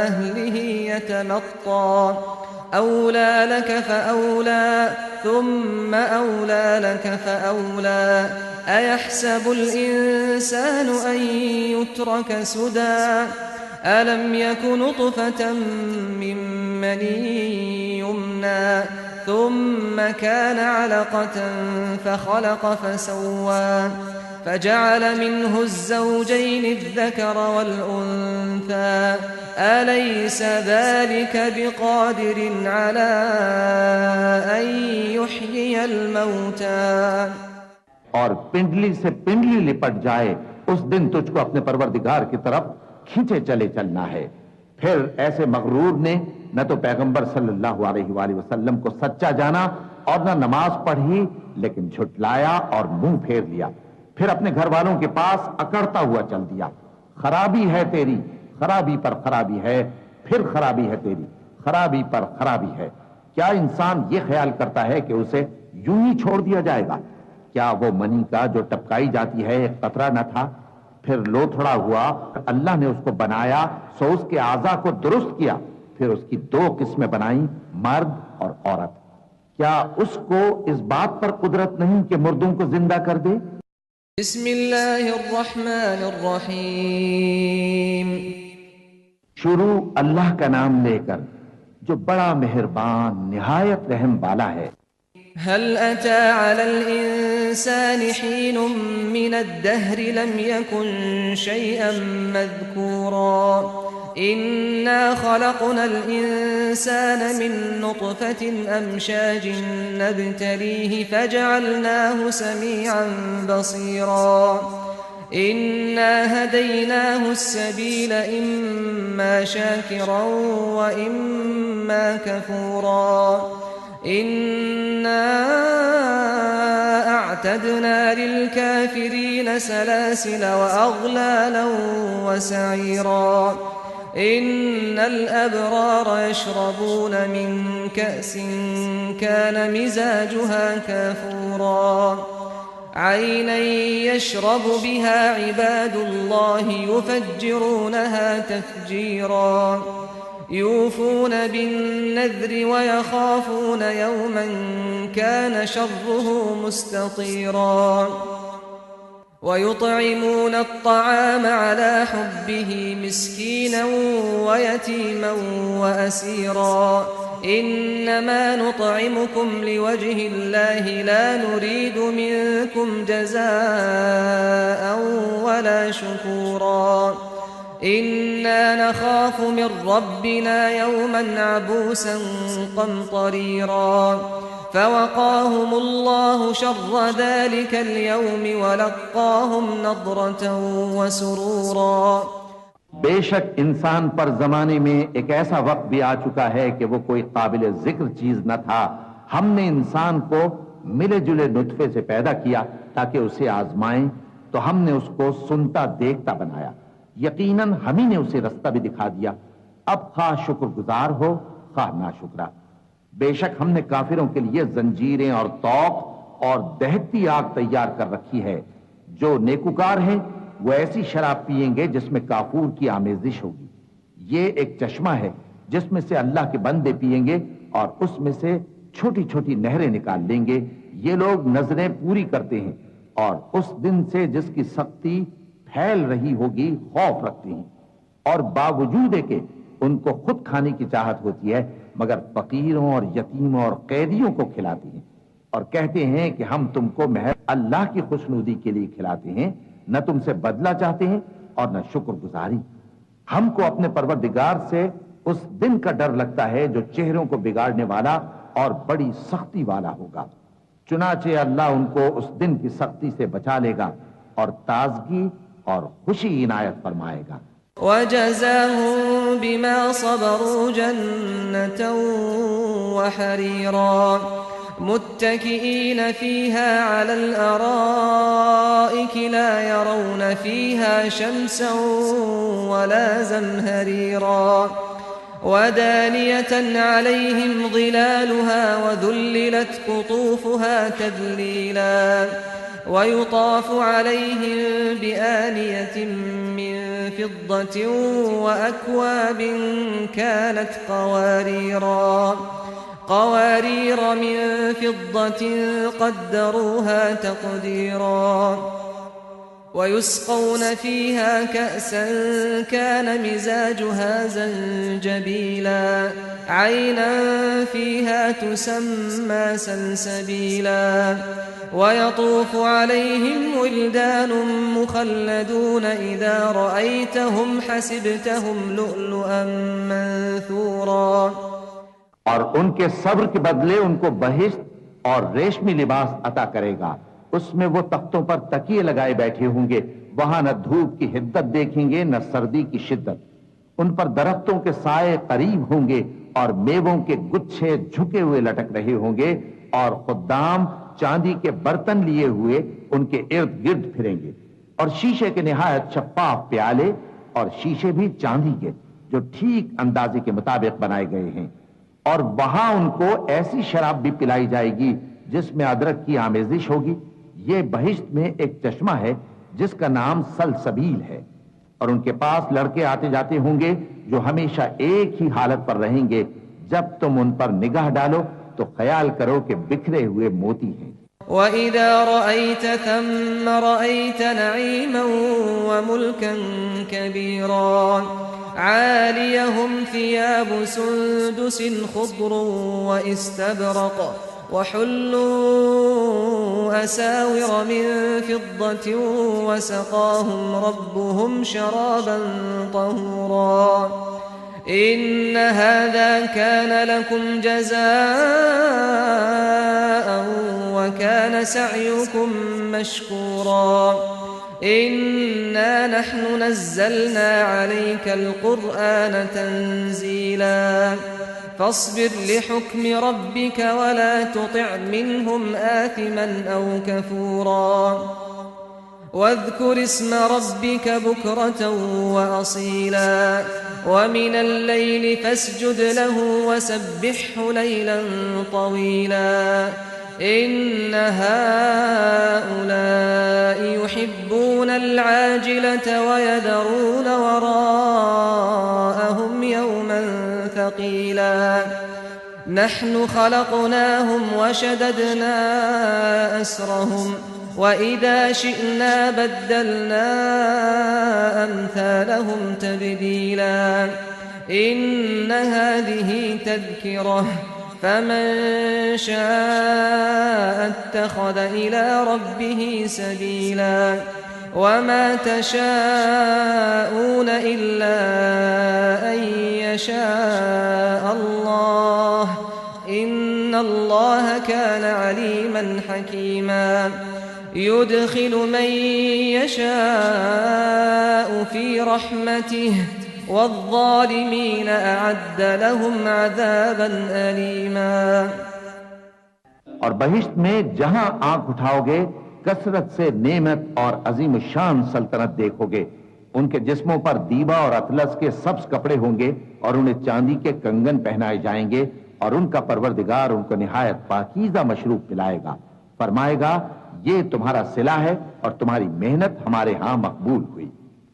अहलिही यतमत्ता औला लक फ़औला थुम्मा औला लक फ़औला अयहसबुल इंसानु अन युत्रक सुदा अलम यकु नुत्फ़तन मिन मनी युम्ना थुम्मा कान अलक़तन फ़ख़लक़ फ़सव्वा फ़जअल मिन्हु الزوجين الذكر والأنثى أليس ذلك بقادر على أن يحيي الموتى। और पिंडली से पिंडली लिपट जाए उस दिन तुझको अपने परवरदिगार की तरफ खींचे चले चलना है। फिर ऐसे मगरूर ने न तो पैगंबर सल्लल्लाहु अलैहि वसल्लम को सच्चा जाना और न नमाज पढ़ी, लेकिन झुटलाया और मुंह फेर लिया। फिर अपने घर वालों के पास अकड़ता हुआ चल दिया। खराबी है तेरी, खराबी पर खराबी है, फिर खराबी है तेरी, खराबी पर खराबी है। क्या इंसान ये ख्याल करता है कि उसे यूं ही छोड़ दिया जाएगा? क्या वो मनी का जो टपकाई जाती है एक कतरा न था, फिर लोथड़ा हुआ, अल्लाह ने उसको बनाया, सो उसके आज़ा को दुरुस्त किया, फिर उसकी दो किस्में बनाई, मर्द और औरत। क्या उसको इस बात पर कुदरत नहीं कि मुर्दों को जिंदा कर दे? बिस्मिल्लाहिर्रहमानिर्रहीम। शुरू अल्लाह का नाम लेकर जो बड़ा मेहरबान निहायत रहम वाला है। हल अता अलल इंसानि हीनुम मिनद्दहरि लम यकुन शैअन मज़कूरा इन्ना खलक़नल इंसान मिन नुत्फ़तिन अमशाजिन नब्तलीहि फजअलनाहु समीअन बसीरा इन्ना हदैनाहु अस्सबील इम्मा शाकिरन व इम्मा कफूरा इन्ना अअतदना लिलकाफिरीन सलासिल व अग़लालन व सईरा इन्नल अबरार यशरबून मिन कअसिन कान मिज़ाजुहा काफूरा ऐनन यशरबु बिहा इबादुल्लाहि युफ़ज्जिरूनहा तफ़्जीरा यूफ़ून बिन्नज़्रि व यख़ाफ़ून यौमन कान शर्रुहु मुस्ततीरा वयुत्इमून अत्तआम अला हुब्बिहि मिस्कीनन व यतीमन व असीरा इन्नमा नुत्इमुकुम लिवजहिल्लाहि ला नुरीदु मिनकुम जज़ाअन वला शुकूरा इन्ना नखाफु मिन रब्बिना यौमन अबूसन क़मतरीरा फ़वक़ाहुमुल्लाहु शर्र ज़ालिकल यौमि व लक़्क़ाहुम नज़रतन व सुरूरा। बेशक इंसान पर जमाने में एक ऐसा वक्त भी आ चुका है कि वो कोई काबिल जिक्र चीज न था। हमने इंसान को मिले जुले नुत्फे से पैदा किया ताकि उसे आजमाएं, तो हमने उसको सुनता देखता बनाया। यकीनन हम ही ने उसे रास्ता भी दिखा दिया। अब खा शुक्रगुजार हो खा नाशुक्रा। बेशक हमने काफिरों के लिए जंजीरें और तौक और दहकती आग तैयार कर रखी है। जो नेकुकार हैं वो ऐसी शराब पिएंगे जिसमें काफूर की आमेजिश होगी। ये एक चश्मा है जिसमें से अल्लाह के बंदे पिएंगे और उसमें से छोटी छोटी नहरें निकाल लेंगे। ये लोग नजरें पूरी करते हैं और उस दिन से जिसकी सख्ती फैल रही होगी खौफ रखते हैं, और बावजूद के उनको खुद खाने की चाहत होती है, मगर फकीरों और यतीमों और कैदियों को खिलाते हैं और कहते हैं कि हम तुमको महज अल्लाह की खुशनुदी के लिए खिलाते हैं, न तुमसे बदला चाहते हैं और न शुक्रगुजारी। हमको अपने परवरदिगार से उस दिन का डर लगता है जो चेहरों को बिगाड़ने वाला और बड़ी सख्ती वाला होगा। चुनाचे अल्लाह उनको उस दिन की सख्ती से बचा लेगा और ताजगी और खुशी इनायत फरमाएगा। वजज़ाहुम बिमा सबरू जन्नतन व हरीरा मुत्तकीईन फीहा अलल अराइक ला यरौन फीहा शम्सन वला ज़महरीरा वदानियतन अलैहिम ज़िलालुहा वज़ुल्लिलत क़ुतूफ़ुहा तज़लीला वयुताफ़ अलैहिम बिआनियतिन मिन फ़िद्दतिन वअक्वाबिन कानत क़वारीर मिन फ़िद्दतिन क़द्दरूहा तक़दीरा वयुस्क़ौन फ़ीहा कअसन कान मिज़ाजुहा ज़ंजबीला ऐनन फ़ीहा तुसम्मा सलसबीला वयतूफ़ु अलैहिम विल्दानुम मुख़ल्लदून इज़ा रअयतहुम हसिबतहुम लुअलुअन मंसूरा। और उनके सब्र के बदले उनको बहिश्त और रेशमी लिबास अता करेगा। उसमें वो तख्तों पर तकिए लगाए बैठे होंगे। वहां न धूप की हिद्दत देखेंगे न सर्दी की शिद्दत। उन पर दरख्तों के साए करीब होंगे और मेवों के गुच्छे झुके हुए लटक रहे होंगे और खुद्दाम चांदी के बर्तन लिए हुए उनके इर्द गिर्द फिरेंगे और शीशे के निहायत शफ्फाफ प्याले और शीशे भी चांदी के जो ठीक अंदाजे के मुताबिक बनाए गए हैं। और वहां उनको ऐसी शराब भी पिलाई जाएगी जिसमें अदरक की आमेजिश होगी। ये बहिश्त में एक चश्मा है जिसका नाम सलसबील है और उनके पास लड़के आते जाते होंगे जो हमेशा एक ही हालत पर रहेंगे। जब तुम उन पर निगाह डालो तो ख्याल करो कि बिखरे हुए मोती हैं। वइज़ा रअयत थम्म रअयत नईमन व मुल्कन कबीरा आलियहुम थियाबु सुंदुसिन खुद्रुन व इस्तबरक़ वहुल्लू असाविर मिन फिद्दतिन वसक़ाहुम रब्बुहुम शराबन तहूरा इन्न हाज़ा कान लकुम जज़ाअन व कान सअयुकुम मशकूरा इन्ना नहनु नज़्ज़लना अलैकल क़ुरआन तंज़ीला फस्बिर लिहुक्मि रब्बिक वला तुतिअ मिनहुम आथिमन औ कफूरा वाज़कुर इस्म रब्बिक बुक्रतन व असीला वमिनल लैलि फस्जुद लहु वसब्बिहु लैलन तवीला इन्न हाउलाइ युहिब्बूनल आजिलता व यदरून वराअहुम यौमन थक़ीला नहनु खलक़नाहुम व शददना अस्रहुम व इज़ा शिअना बद्दलना अम्थालहुम तब्दीला इन्न हाज़िहि तज़किरह फमन शाअ इत्तख़ज़ इला रब्बिहि सबीला वमा तशाऊन इल्ला अन यशाअ अल्लाह इन्नल्लाह कान अलीमन हकीमा युदखिलु मन यशाअ फी रहमतिहि वज़्ज़ालिमीन अअद्द लहुम अज़ाबन अलीमा। और बहिश्त में जहां आंख उठाओगे कसरत से नेमत और अजीम शान सल्तनत देखोगे। उनके जिस्मों पर दीबा और अतलस के सब्ज कपड़े होंगे और उन्हें चांदी के कंगन पहनाए जाएंगे और उनका परवरदिगार उनको निहायत पाकीज़ा मशरूब पिलाएगा। फरमाएगा ये तुम्हारा सिला है और तुम्हारी मेहनत हमारे यहां मकबूल हुई।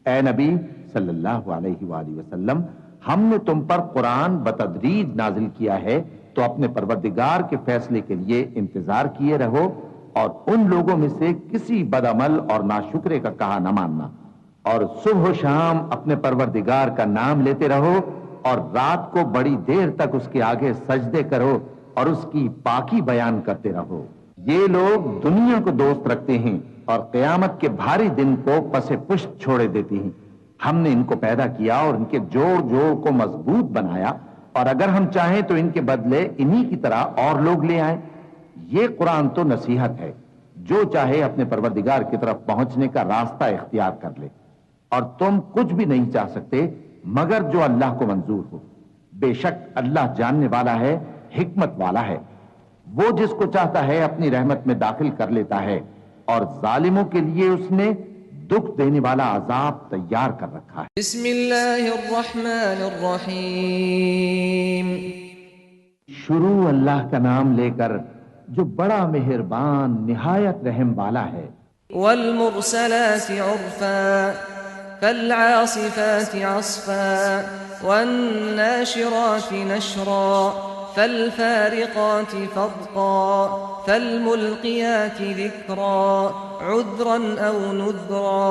ए नबी सल्लल्लाहु अलैहि वसल्लम, हमने तुम पर कुरान बतदरीज नाजिल किया है तो अपने परवरदिगार के फैसले के लिए इंतजार किए रहो और उन लोगों में से किसी बदअमल और नाशुक्रे का कहा न मानना और सुबह शाम अपने परवरदिगार का नाम लेते रहो और रात को बड़ी देर तक उसके आगे सजदे करो और उसकी पाकी बयान करते रहो। ये लोग दुनिया को दोस्त रखते हैं और क़यामत के भारी दिन को पसे पुष्ट छोड़े देते हैं। हमने इनको पैदा किया और इनके जोड़ जोड़ को मजबूत बनाया और अगर हम चाहें तो इनके बदले इन्हीं की तरह और लोग ले आए। ये कुरान तो नसीहत है, जो चाहे अपने परवरदिगार की तरफ पहुंचने का रास्ता इख्तियार कर ले, और तुम कुछ भी नहीं चाह सकते मगर जो अल्लाह को मंजूर हो। बेशक अल्लाह जानने वाला है, हिकमत वाला है। वो जिसको चाहता है अपनी रहमत में दाखिल कर लेता है, और जालिमों के लिए उसने दुख देने वाला अजाब तैयार कर रखा है। बिस्मिल्लाहिर्रहमानिर्रहीम। शुरू अल्लाह का नाम लेकर जो बड़ा मेहरबान निहायत रहम वाला है। वल्मुरसलाति उर्फा फल्आसिफाति अस्फा वन्नाशिराति नशरा फल्फारिकाति फर्का फल्मुल्कियाति ज़िक्रा उद्रन औ नुद्रा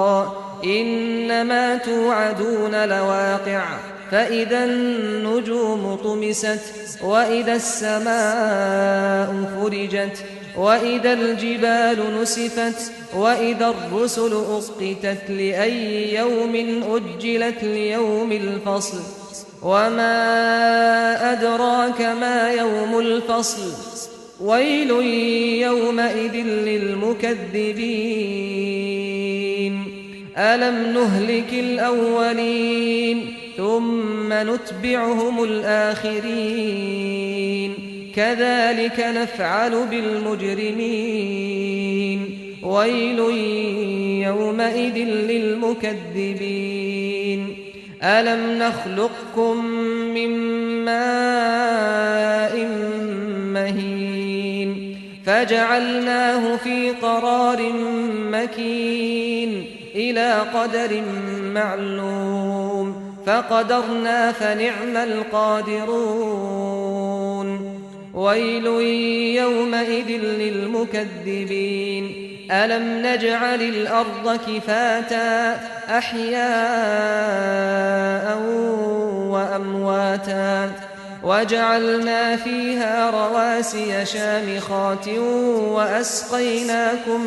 इन्नमा तुअदून लवाक़िअ فإذا النجوم طمست وإذا السماء فرجت وإذا الجبال نسفت وإذا الرسل أقتت لأي يوم أجلت ليوم الفصل وما أدراك ما يوم الفصل ويل يومئذ للمكذبين ألم نهلك الأولين ثم نتبعهم الآخرين كذلك نفعل بالمجرمين ويل يومئذ للمكذبين ألم نخلقكم من ماء مهين فجعلناه في قرار مكين إلى قدر معلوم فقدرنا فنعم القادرون ويل يومئذ للمكذبين ألم نجعل الأرض كفاتا أحياء وأمواتا وجعلنا فيها رواسي شامخات وأسقيناكم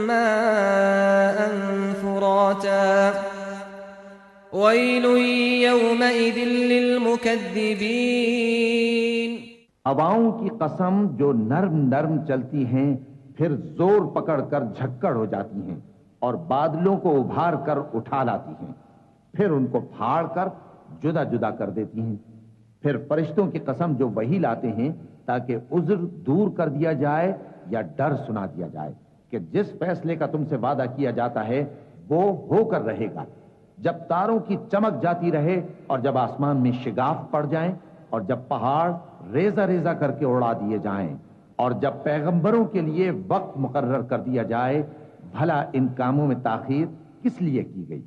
ماء فراتا वैल यौमइदिल लिलमुकद्दिबीन। हवाओं की कसम जो नर्म नर्म चलती हैं, फिर जोर पकड़कर झक्कड़ हो जाती हैं और बादलों को उभार कर उठा लाती हैं, फिर उनको फाड़ कर जुदा जुदा कर देती हैं। फिर फरिश्तों की कसम जो वही लाते हैं ताकि उज्र दूर कर दिया जाए या डर सुना दिया जाए कि जिस फैसले का तुमसे वादा किया जाता है वो होकर रहेगा। जब तारों की चमक जाती रहे और जब आसमान में शिगाफ पड़ जाएं और जब पहाड़ रेजा रेजा करके उड़ा दिए जाएं और जब पैगंबरों के लिए वक्त मुकर्रर कर दिया जाए, भला इन कामों में ताखीर किस लिए की गई?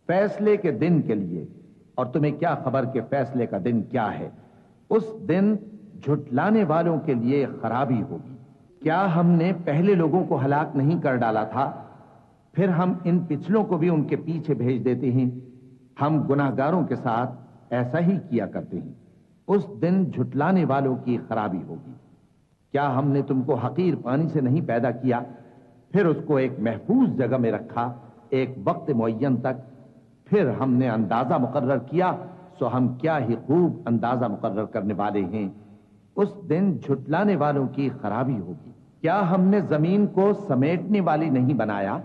फैसले के दिन के लिए। और तुम्हें क्या खबर कि फैसले का दिन क्या है? उस दिन झुटलाने वालों के लिए खराबी होगी। क्या हमने पहले लोगों को हलाक नहीं कर डाला था? फिर हम इन पिछलों को भी उनके पीछे भेज देते हैं। हम गुनाहगारों के साथ ऐसा ही किया करते हैं। उस दिन झुटलाने वालों की खराबी होगी। क्या हमने तुमको हकीर पानी से नहीं पैदा किया, फिर उसको एक महफूज जगह में रखा एक वक्त मुअय्यन तक, फिर हमने अंदाजा मुकर्रर किया, सो हम क्या ही खूब अंदाजा मुकर्रर करने वाले हैं। उस दिन झुटलाने वालों की खराबी होगी। क्या हमने जमीन को समेटने वाली नहीं बनाया,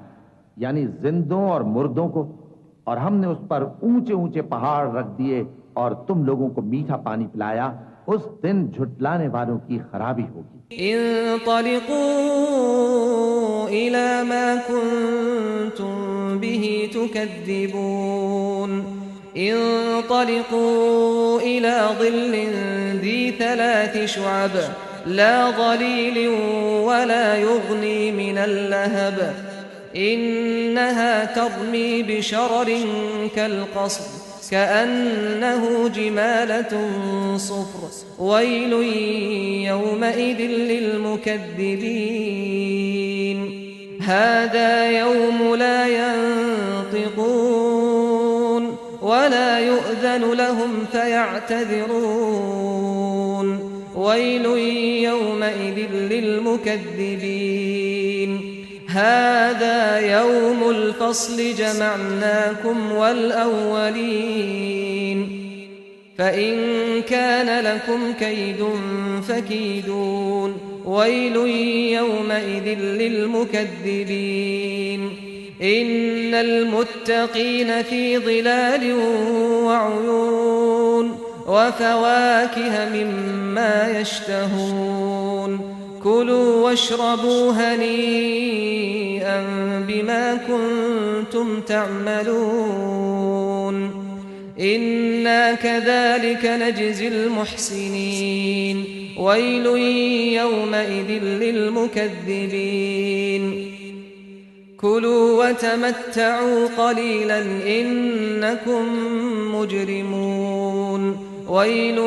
यानी जिंदों और मुर्दों को, और हमने उस पर ऊंचे ऊंचे पहाड़ रख दिए और तुम लोगों को मीठा पानी पिलाया। उस दिन झुटलाने वालों की खराबी होगी। इंतलिकू इला मा कुंतुम बिही तुकद्दिबून इंतलिकू इला ज़िल्लिन ज़ी थलाथ शुअब ला ज़लीलिन वला युग़नी मिनल लहब इन्नहा तर्मी बिशररिन कल्क़स्र कअन्नहु जिमालतुन सुफ्र वैल यौमइदिन लिलमुकद्दिबीन हाज़ा यौम ला यंतिक़ून वला युअज़नु लहुम फयअतज़िरून वैल यौमइदिन लिलमुकद्दिबीन هذا يوم الفصل جمعناكم والأولين فإن كان لكم كيد فكيدون ويل يومئذ للمكذبين إن المتقين في ظلال وعيون وفواكه مما يشتهون كلوا واشربوا هنيئا بما كنتم تعملون إنا كذلك نجزي المحسنين ويل يومئذ للمكذبين كلوا وتمتعوا قليلا إنكم مجرمون ويل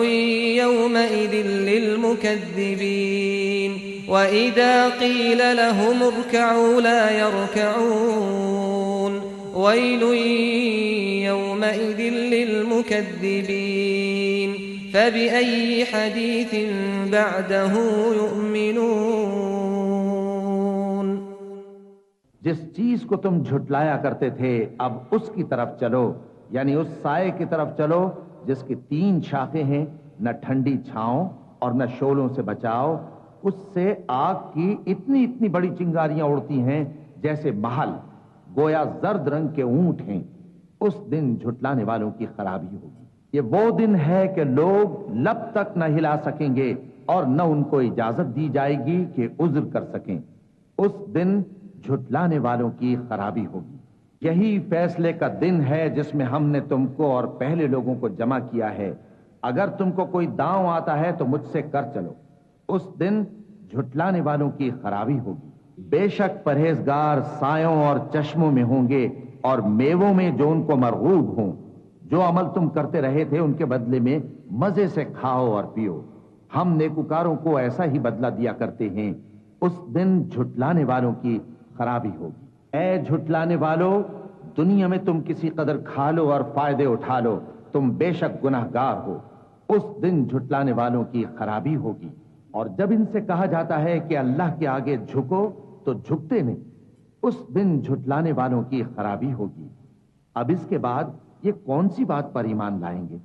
يومئذ للمكذبين وإذا قيل لهم اركعوا لا يركعون ويل يومئذ للمكذبين فبأي حديث بعده يؤمنون जिस चीज को तुम झुटलाया करते थे अब उसकी तरफ चलो, यानी उस साए की तरफ चलो जिसकी 3 शाखें हैं, न ठंडी छांव और न शोलों से बचाओ। उससे आग की इतनी इतनी बड़ी चिंगारियां उड़ती हैं जैसे महल, गोया जर्द रंग के ऊंट हैं। उस दिन झुटलाने वालों की खराबी होगी। ये वो दिन है कि लोग लब तक न हिला सकेंगे और न उनको इजाजत दी जाएगी कि उज्र कर सकें। उस दिन झुटलाने वालों की खराबी होगी। यही फैसले का दिन है जिसमें हमने तुमको और पहले लोगों को जमा किया है। अगर तुमको कोई दांव आता है तो मुझसे कर चलो। उस दिन झुटलाने वालों की खराबी होगी। बेशक परहेजगार सायों और चश्मों में होंगे और मेवों में जो उनको मरगूब हों। जो अमल तुम करते रहे थे उनके बदले में मजे से खाओ और पियो। हम नेकुकारों को ऐसा ही बदला दिया करते हैं। उस दिन झुटलाने वालों की खराबी होगी। ऐ झुटलाने वालों, दुनिया में तुम किसी कदर खा लो और फायदे उठा लो, तुम बेशक गुनाहगार हो। उस दिन झुटलाने वालों की खराबी होगी। और जब इनसे कहा जाता है कि अल्लाह के आगे झुको तो झुकते नहीं। उस दिन झुटलाने वालों की खराबी होगी। अब इसके बाद ये कौन सी बात पर ईमान लाएंगे?